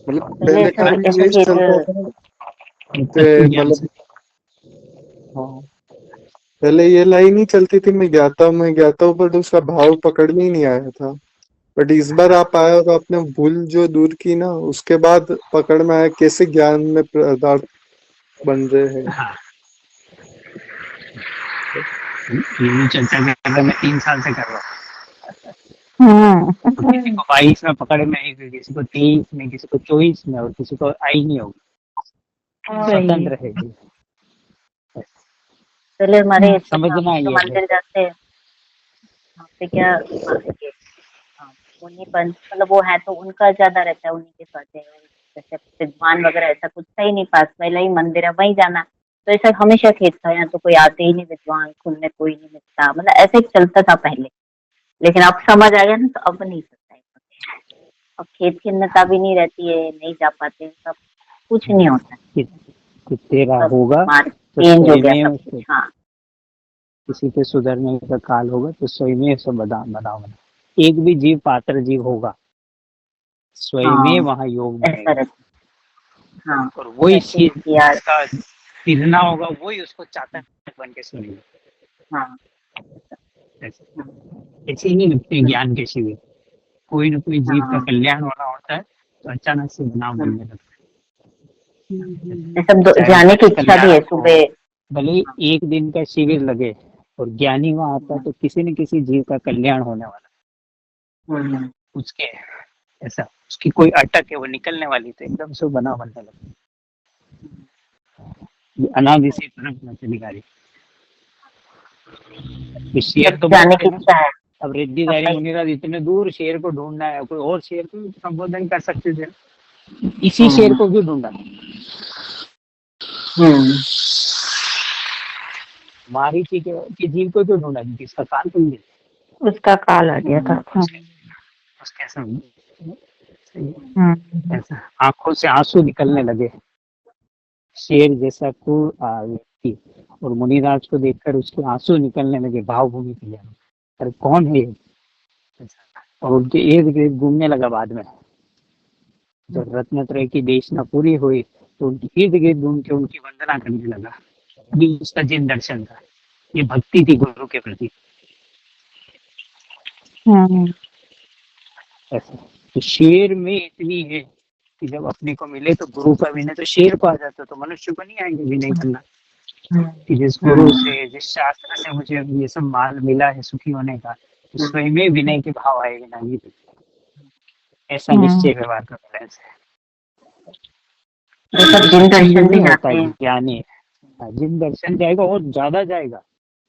मतलब पहले पहले ऐसा खाली ऐसा ये फिर चलता था तत्व कि ज्ञान से। मतलब हाँ, पहले ये लाइन ही चलती थी मैं ज्ञाता हूँ, बट उसका भाव पकड़ में ही नहीं आया था। बट इस बार आप आए और आपने भूल जो दूर की ना, उसके बाद पकड़ में आया कैसे ज्ञान में पदार्थ बन रहे हैं। हाँ, ये चर्चा कर रहा मैं 3 साल से कर रहा हूँ। तो किसी को 22 में पकड़ में आएगी, किसी को 23 में, किसी को 24 में, और किसी को आई नहीं होगी, सही है। स्वतंत्र है जी। पहले हमारे इसमें था, समझना तो ये है। मंदिर जाते हैं वहाँ पे क्या ये उन्हीं पंच मतलब वो है तो उनका ज्यादा रहता है, उन्हीं के साथ है। जैसे विद्वान वगैरह ऐसा कुछ था ही नहीं पास, पहले ही मंदिर है वहीं जाना, तो ऐसा हमेशा खेत था, यहाँ तो कोई आते ही नहीं विद्वान, खुलने कोई नहीं मिलता, मतलब ऐसे ही चलता था पहले। लेकिन अब समझ आ गया ना, तो अब नहीं सकता है। अब खेत खिन्नता भी नहीं रहती है, नहीं जा पाते सब, कुछ नहीं होता है, कि तेरा सब होगा मार्ग तो चेंज हो गया स्वयं सब कुछ। हाँ किसी के सुधरने का काल होगा तो स्वयं सब बना एक भी जीव पात्र जीव होगा, स्वयं हाँ वहाँ योग ऐसा बनेगा, रहता। हाँ और वही ऐसे ही किया। जिसका तिरना होगा वही उसको चातक बन के सुनेगा। हाँ ऐसे ही नहीं लगते ज्ञान के शिविर, कोई ना कोई जीव का हाँ कल्याण होना होता है तो अचानक से बनाव बनने लगता ये सब है। चाहे जाने की उसका इच्छा भी है कल्याण हो, सुबह। भले ही एक दिन का शिविर लगे, और ज्ञानी वहाँ आता है तो किसी न किसी जीव का कल्याण होने वाला उसके, ऐसा उसकी कोई अटक है वो निकलने वाली, तो एकदम से बना बनने लगता है। अनादि से तरफ न चली गाड़ी। शेर तो जाने बहुत की है ना, इच्छा है। अब रिद्धिधारी मुनिराज इतने दूर शेर को ढूंढना है, कोई और शेर को संबोधन कर सकते थे, इसी शेर को क्यों ढूंढा? मारीची के जीव को क्यों ढूंढा? जिसका काल खुल गया, उसका काल आ गया था। उसके ऐसा आंखों से आंसू निकलने लगे। शेर जैसा क्रूर व्यक्ति और मुनिराज को देखकर उसके आंसू निकलने लगे, भावभूमि के लिए। अरे कौन है ये? और उनके इर्द गिर्द घूमने लगा। बाद में जब रत्नत्रय की देशना पूरी हुई तो उनके इर्द गिर्द घूम के उनकी वंदना करने लगा। ये उसका जिन दर्शन था, ये भक्ति थी गुरु के प्रति। ऐसा तो शेर में इतनी है कि जब अपने को मिले तो गुरु का विनय तो शेर को आ जाता, तो मनुष्य को नहीं आएंगे विनय करना कि जिस गुरु से, जिस शास्त्र से मुझे ये सब माल मिला है सुखी होने का, तो स्वयं में विनय के भाव आएगा नहीं। ऐसा निश्चय व्यवहार का बैलेंस है। जिन दर्शन नहीं होता है ज्ञानी, जिन दर्शन जाएगा और ज्यादा जाएगा,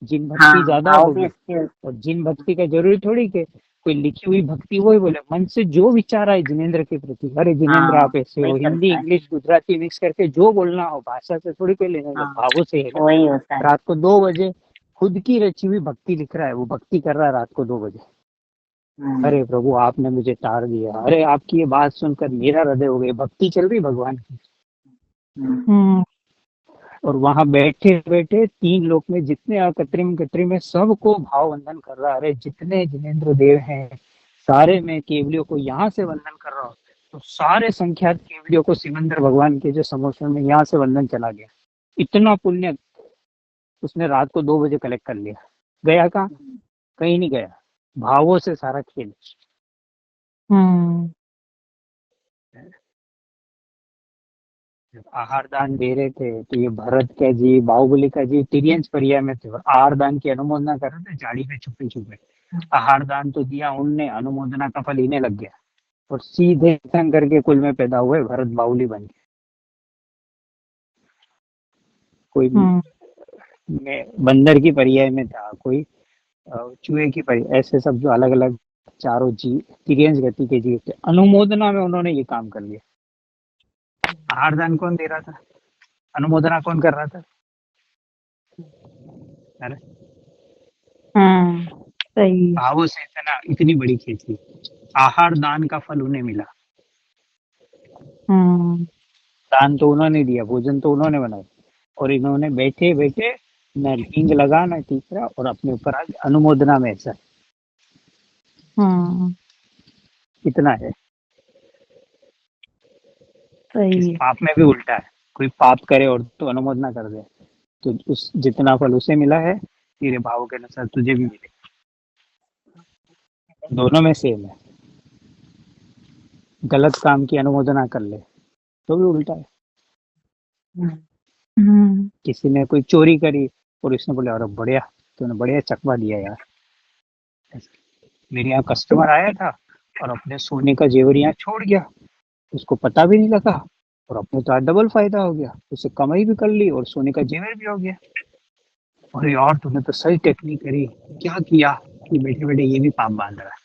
जिन भक्ति ज्यादा होगी। और जिन भक्ति का जरूरी थोड़ी कि कोई लिखी हुई भक्ति वही बोले, मन से जो विचार आए जिनेंद्र के प्रति, अरे जिनेंद्र आप ऐसे हो, हिंदी इंग्लिश गुजराती मिक्स करके जो बोलना हो, भाषा से थोड़ी कोई लेना, भावों से है। वही होता है। रात को 2 बजे खुद की रची हुई भक्ति लिख रहा है, वो भक्ति कर रहा है रात को 2 बजे। अरे प्रभु आपने मुझे तार दिया, अरे आपकी ये बात सुनकर मेरा हृदय हो गया, भक्ति चल रही भगवान की। और वहां बैठे बैठे 3 लोक में जितने अकत्रिम कत्रिम है सबको भाव वंदन कर रहा है। अरे जितने जिनेंद्र देव हैं सारे मैं केवलियों को यहाँ से वंदन कर रहा हूँ, तो सारे संख्यात केवलियों को सिमंदर भगवान के जो समोसन में यहाँ से वंदन चला गया। इतना पुण्य उसने रात को 2 बजे कलेक्ट कर लिया। गया कहाँ? कहीं नहीं गया, भावों से सारा खेल। जब आहार दान दे रहे थे तो ये भरत का जी, बाहुबली का जी तिर्यंश पर्याय में थे, आहार दान की अनुमोदना कर रहे थे झाड़ी पे छुपे छुपे। आहार दान तो दिया उनने, अनुमोदना का फल इन्हें लग गया और सीधे शंकर के कुल में पैदा हुए भरत बाहुली बन गए। कोई बंदर की पर्याय में था, कोई चूहे की पर्याय, ऐसे सब जो अलग अलग चारों जीव तिर्यंश गति के जीव थे, अनुमोदना में उन्होंने ये काम कर लिया। आहार दान कौन दे रहा था? अनुमोदना कौन कर रहा था? अरे सही। भावों से इतनी बड़ी खेती। आहार दान का फल उन्हें मिला। दान तो उन्होंने दिया, भोजन तो उन्होंने बनाया, और इन्होंने बैठे बैठे न हींग लगा न तीसरा, और अपने ऊपर आज अनुमोदना में ऐसा कितना है। सही। पाप में भी उल्टा है, कोई पाप करे और तो अनुमोदना कर दे तो उस जितना फल उसे मिला है तेरे भाव के अनुसार तुझे भी मिले। दोनों में सेम है। गलत काम की अनुमोदना कर ले तो भी उल्टा है। किसी ने कोई चोरी करी और इसने बोले अरे बढ़िया, तूने बढ़िया चकवा दिया यार, मेरे यहाँ कस्टमर आया था और अपने सोने का जेवर यहाँ छोड़ गया, उसको पता भी नहीं लगा, और अपने तो डबल फायदा हो गया, उससे कमाई भी कर ली और सोने का जेवर भी हो गया। और यार तूने तो सही टेक्निक करी, क्या किया कि बैठे बैठे ये भी पाप बांध रहा है।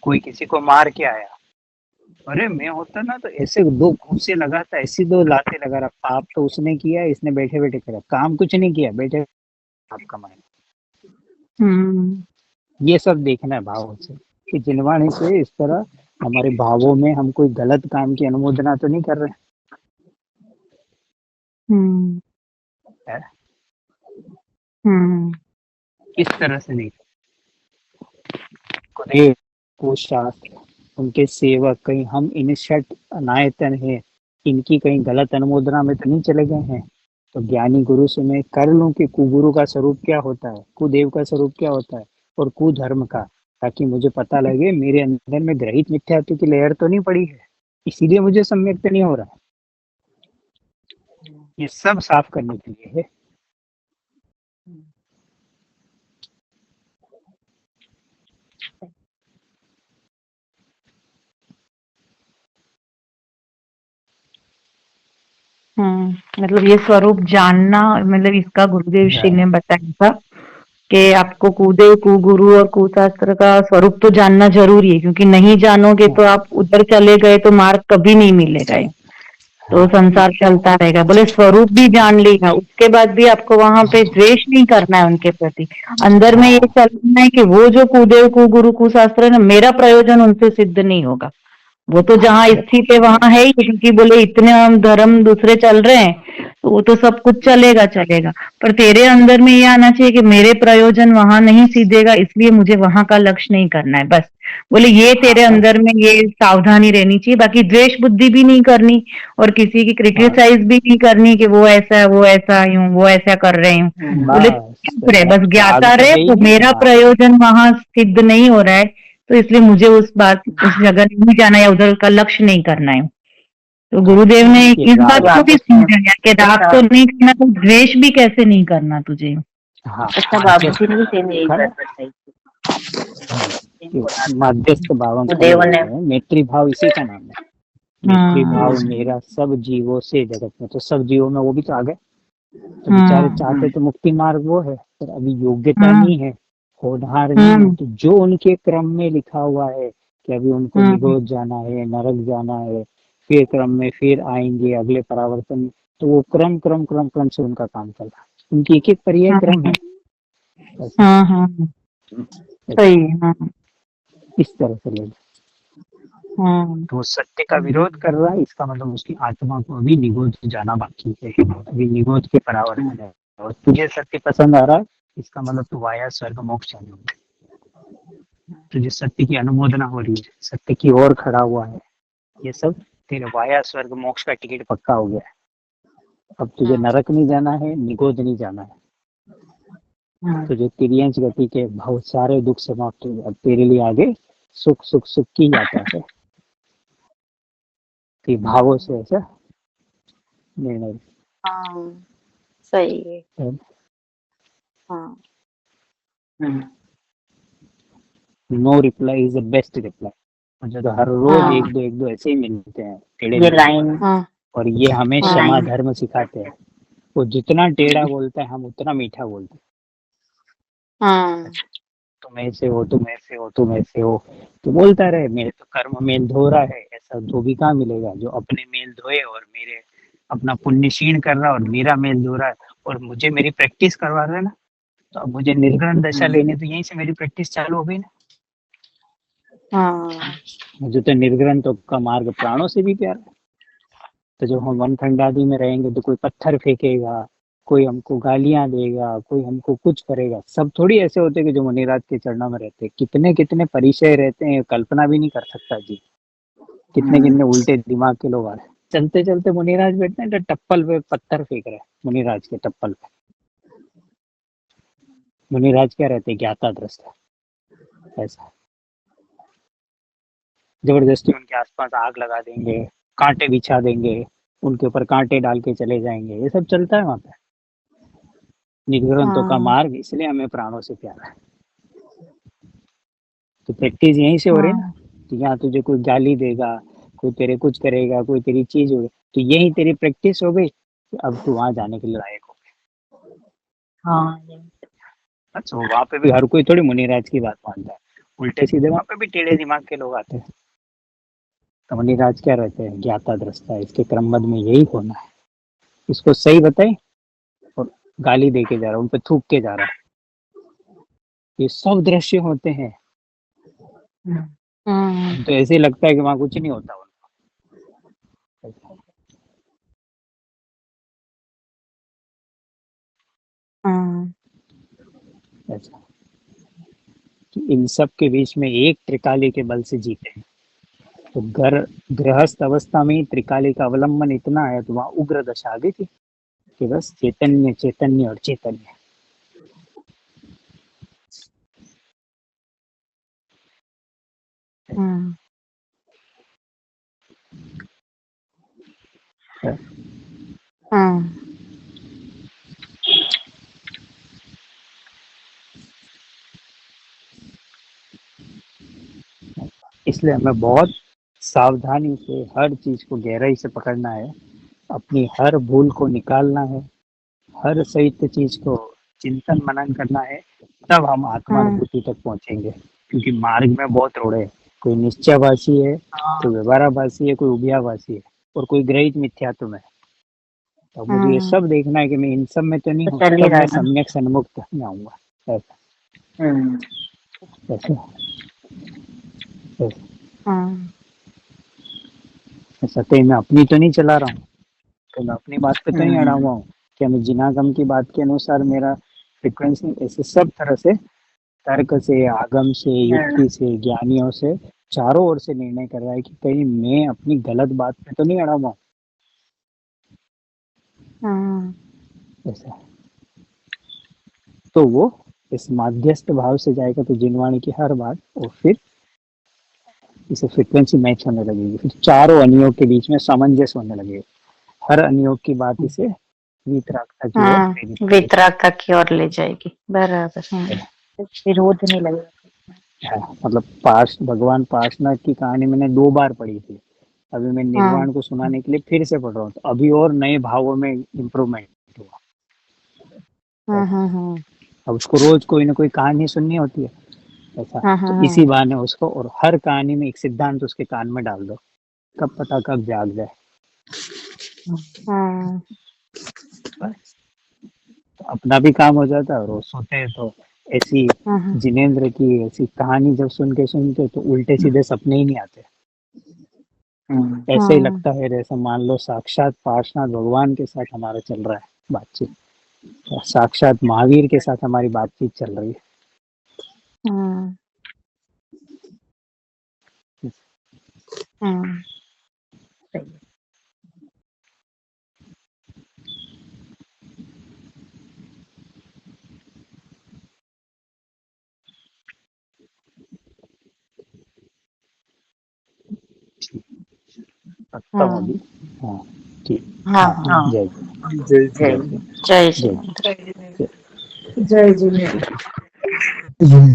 कोई किसी को मार के आया, अरे मैं होता ना तो ऐसे 2 घूंसे लगाता, ऐसी 2 लाते लगा रहा। पाप तो उसने किया, इसने बैठे बैठे करा, काम कुछ नहीं किया, बैठे पाप कमाए। ये सब देखना है भावों से कि जिनवाणी से इस तरह हमारे भावों में हम कोई गलत काम की अनुमोदना तो नहीं कर रहे हैं। इस तरह से नहीं। को शास्त्र, उनके सेवक, कहीं हम इन षट अनायतन है, इनकी कहीं गलत अनुमोदना में तो नहीं चले गए हैं। तो ज्ञानी गुरु से मैं कर लूं कि कुगुरु का स्वरूप क्या होता है, कुदेव का स्वरूप क्या होता है, और कुधर्म का, ताकि मुझे पता लगे मेरे अंदर में ग्रहित मिथ्यात्व की लहर तो नहीं पड़ी है, इसीलिए मुझे सम्यक्त नहीं हो रहा है। ये सब साफ करने के लिए है। मतलब ये स्वरूप जानना, मतलब इसका गुरुदेव श्री ने बताया था कि आपको कुदेव कुगुरु और कुशास्त्र का स्वरूप तो जानना जरूरी है, क्योंकि नहीं जानोगे तो आप उधर चले गए तो मार्ग कभी नहीं मिलेगा, तो संसार चलता रहेगा। बोले स्वरूप भी जान लेगा, उसके बाद भी आपको वहां पे द्वेष नहीं करना है उनके प्रति। अंदर में ये चलना है कि वो जो कुदेव कुगुरु कुशास्त्र है ना, मेरा प्रयोजन उनसे सिद्ध नहीं होगा। वो तो जहाँ स्थित है वहां है ही, क्योंकि बोले इतने हम धर्म दूसरे चल रहे हैं तो वो तो सब कुछ चलेगा चलेगा, पर तेरे अंदर में ये आना चाहिए कि मेरे प्रयोजन वहां नहीं सीधेगा, इसलिए मुझे वहां का लक्ष्य नहीं करना है। बस बोले ये तेरे अंदर में ये सावधानी रहनी चाहिए। बाकी द्वेष बुद्धि भी नहीं करनी और किसी की क्रिटिसाइज भी नहीं करनी कि वो ऐसा है, वो ऐसा यूं, वो ऐसा कर रहे हूँ। बोले चुप रहे, बस ज्ञाता रहे, तो मेरा प्रयोजन वहां सिद्ध नहीं हो रहा है, तो इसलिए मुझे उस जगह नहीं जाना या उधर का लक्ष्य नहीं करना है। तो गुरुदेव ने इस बात को भी समझाया कि राग तो नहीं करना, तो द्वेष भी कैसे नहीं करना तुझे। अच्छा बाबू जी ने भी सेम यही बात बताई थी। मध्यस्थ भाव गुरुदेव ने मैत्री भाव इसी का नाम है। मैत्री भाव मेरा सब जीवों से जगत में, तो सब जीवों में वो भी तो आ गए, तो बेचारे चाहते तो मुक्ति मार्ग वो है, पर अभी योग्यता नहीं है, होनहार नहीं है। तो जो उनके क्रम में लिखा हुआ है कि अभी उनको निगोद जाना है, नरक जाना है, फिर क्रम में फिर आएंगे अगले परावर्तन, तो वो क्रम क्रम क्रम क्रम से उनका काम चल रहा है। उनकी एक एक पर्याय क्रम है। सही है। इस तरह से ले तो सत्य का विरोध कर रहा है, इसका मतलब उसकी आत्मा को अभी निगोद जाना बाकी है, अभी निगोद के परावर्तन है। और तुझे सत्य पसंद आ रहा है, इसका मतलब तू वाया स्वर्ग मोक्ष चालू है, तुझे सत्य की अनुमोदना हो रही है, सत्य की ओर खड़ा हुआ है, ये सब तेरे वाया स्वर्ग मोक्ष का टिकट पक्का हो गया है। अब तुझे नरक नहीं जाना है, निगोद नहीं जाना है, तुझे तिर्यंच गति के बहुत सारे दुख समाप्त हो गए। अब तेरे लिए आगे सुख सुख सुख की यात्रा है। तो भावों से ऐसा निर्णय। सही है। हाँ। No reply is the best reply. मुझे तो हर रोज एक दो ऐसे ही मिलते हैं टेढ़े ये लाइन। और ये हमें क्षमा धर्म सिखाते हैं। वो जितना टेढ़ा बोलता है हम उतना मीठा बोलते हैं। तुम ऐसे हो, तुम ऐसे हो, तुम ऐसे हो, तो बोलता रहे मेरे तो कर्म मेल धो रहा है, ऐसा धोबी कहाँ मिलेगा जो अपने मेल धोए और मेरे अपना पुण्य क्षीण कर रहा है और मेरा मेल धो रहा है और मुझे मेरी प्रैक्टिस करवा रहा है ना। तो अब मुझे निर्गुण दशा लेने, तो यहीं से मेरी प्रैक्टिस चालू हो गई ना। मुझे तो निर्गुण तो का मार्ग प्राणों से भी प्यारा है। तो जब हम वनखंड आदि में रहेंगे तो कोई पत्थर फेंकेगा, कोई हमको गालियां देगा, कोई हमको कुछ करेगा। सब थोड़ी ऐसे होते हैं कि जो मुनिराज के चरणों में रहते हैं। कितने कितने परिचय रहते हैं, कल्पना भी नहीं कर सकता जी। कितने कितने उल्टे दिमाग के लोग आ रहे हैं। चलते चलते मुनिराज बैठते हैं तो टप्पल पे पत्थर फेंक रहे हैं, मुनिराज के टप्पल पे। मुनिराज क्या रहते, ज्ञाता दृष्टा, ऐसा जबरदस्ती उनके आसपास आग लगा देंगे, कांटे बिछा देंगे, उनके ऊपर कांटे डाल के चले जाएंगे। ये सब चलता है वहां पे। निर्ग्रंथों का मार्ग इसलिए हमें प्राणों से प्यारा है। तो प्रैक्टिस यहीं से हो रही है ना। तो यहाँ तुझे कोई गाली देगा, कोई तेरे कुछ करेगा, कोई तेरी चीज होगी, तो यही तेरी प्रैक्टिस हो गई। अब तू वहां जाने के लिए लायक हो गया। अच्छा, वहां पे भी हर कोई थोड़ी मुनिराज की बात मानता है। उल्टे सीधे वहां पे भी टेढ़े दिमाग के लोग आते हैं। तो मुनिराज क्या रहते हैं, ज्ञाता दृष्टा। इसके क्रमबद्ध में यही होना है। इसको सही बताए और गाली दे के जा रहा है, उन पे थूक के जा रहा है। ये सब दृश्य होते हैं। तो ऐसे लगता है कि वहां कुछ नहीं होता उनको। ऐसा कि इन सब के बीच में एक त्रिकाली के बल से जीते हैं। तो गृहस्थ अवस्था में त्रिकाली का अवलंबन इतना है, तो वहां उग्र दशा आ गई थी कि बस चैतन्य चैतन्य और चैतन्य। इसलिए हमें बहुत सावधानी से हर चीज को गहराई से पकड़ना है, अपनी हर भूल को निकालना है, हर सहित चीज को चिंतन मनन करना है, तब हम आत्मानुभूति तक पहुंचेंगे। क्योंकि मार्ग में बहुत रोड़े हैं, कोई निश्चयवासी है, कोई व्यवहाराभासी है, कोई उभयाभासी है, और कोई ग्रहित मिथ्यात्व में। तो मुझे ये सब देखना है कि मैं इन सब में तो नहीं हूँ, चल ही तब रहा मैं है ना। सम्यक सन्मुक्त में आऊंगा। ऐसा ऐसा ऐसा कहीं मैं अपनी तो नहीं चला रहा हूँ, तो मैं अपनी बात पे तो नहीं अड़ा हुआ हूँ कि मैं जिनागम की बात के अनुसार मेरा फ्रिक्वेंसी ऐसे सब तरह से तर्क से, आगम से, युक्ति से, ज्ञानियों से, चारों ओर से निर्णय कर रहा है कि कहीं मैं अपनी गलत बात पे तो नहीं अड़ा हुआ हूँ। ऐसा तो वो इस माध्यस्थ भाव से जाएगा तो जिनवाणी की हर बात, और फिर इसे फ्रिक्वेंसी मैच होने लगेगी, फिर चारों अनियोग के बीच में सामंजस्य होने लगेगा, हर अनियोग की बात इसे वितरागता की ओर प्रेरित करेगी। वितरागता की ओर ले जाएगी, बराबर। विरोध नहीं लगेगा। हाँ, मतलब पास भगवान पार्षनाथ की कहानी मैंने 2 बार पढ़ी थी, अभी मैं निर्वाण को सुनाने के लिए फिर से पढ़ रहा हूँ, तो अभी और नए भावों में इम्प्रूवमेंट हुआ। अब उसको रोज कोई ना कोई कहानी सुननी होती है, ऐसा तो इसी बहाने उसको, और हर कहानी में एक सिद्धांत उसके कान में डाल दो, कब पता कब जाग जाए। बस तो अपना भी काम हो जाता है, और वो सोते हैं तो ऐसी जिनेंद्र की ऐसी कहानी जब सुनते तो उल्टे सीधे सपने ही नहीं आते। ऐसे ही लगता है जैसे मान लो साक्षात पार्षनाथ भगवान के साथ हमारा चल रहा है बातचीत, साक्षात महावीर के साथ हमारी बातचीत चल रही है। रखता हूँ अभी। हाँ ठीक। जय जय जय जय जय जय जय जय जी। जय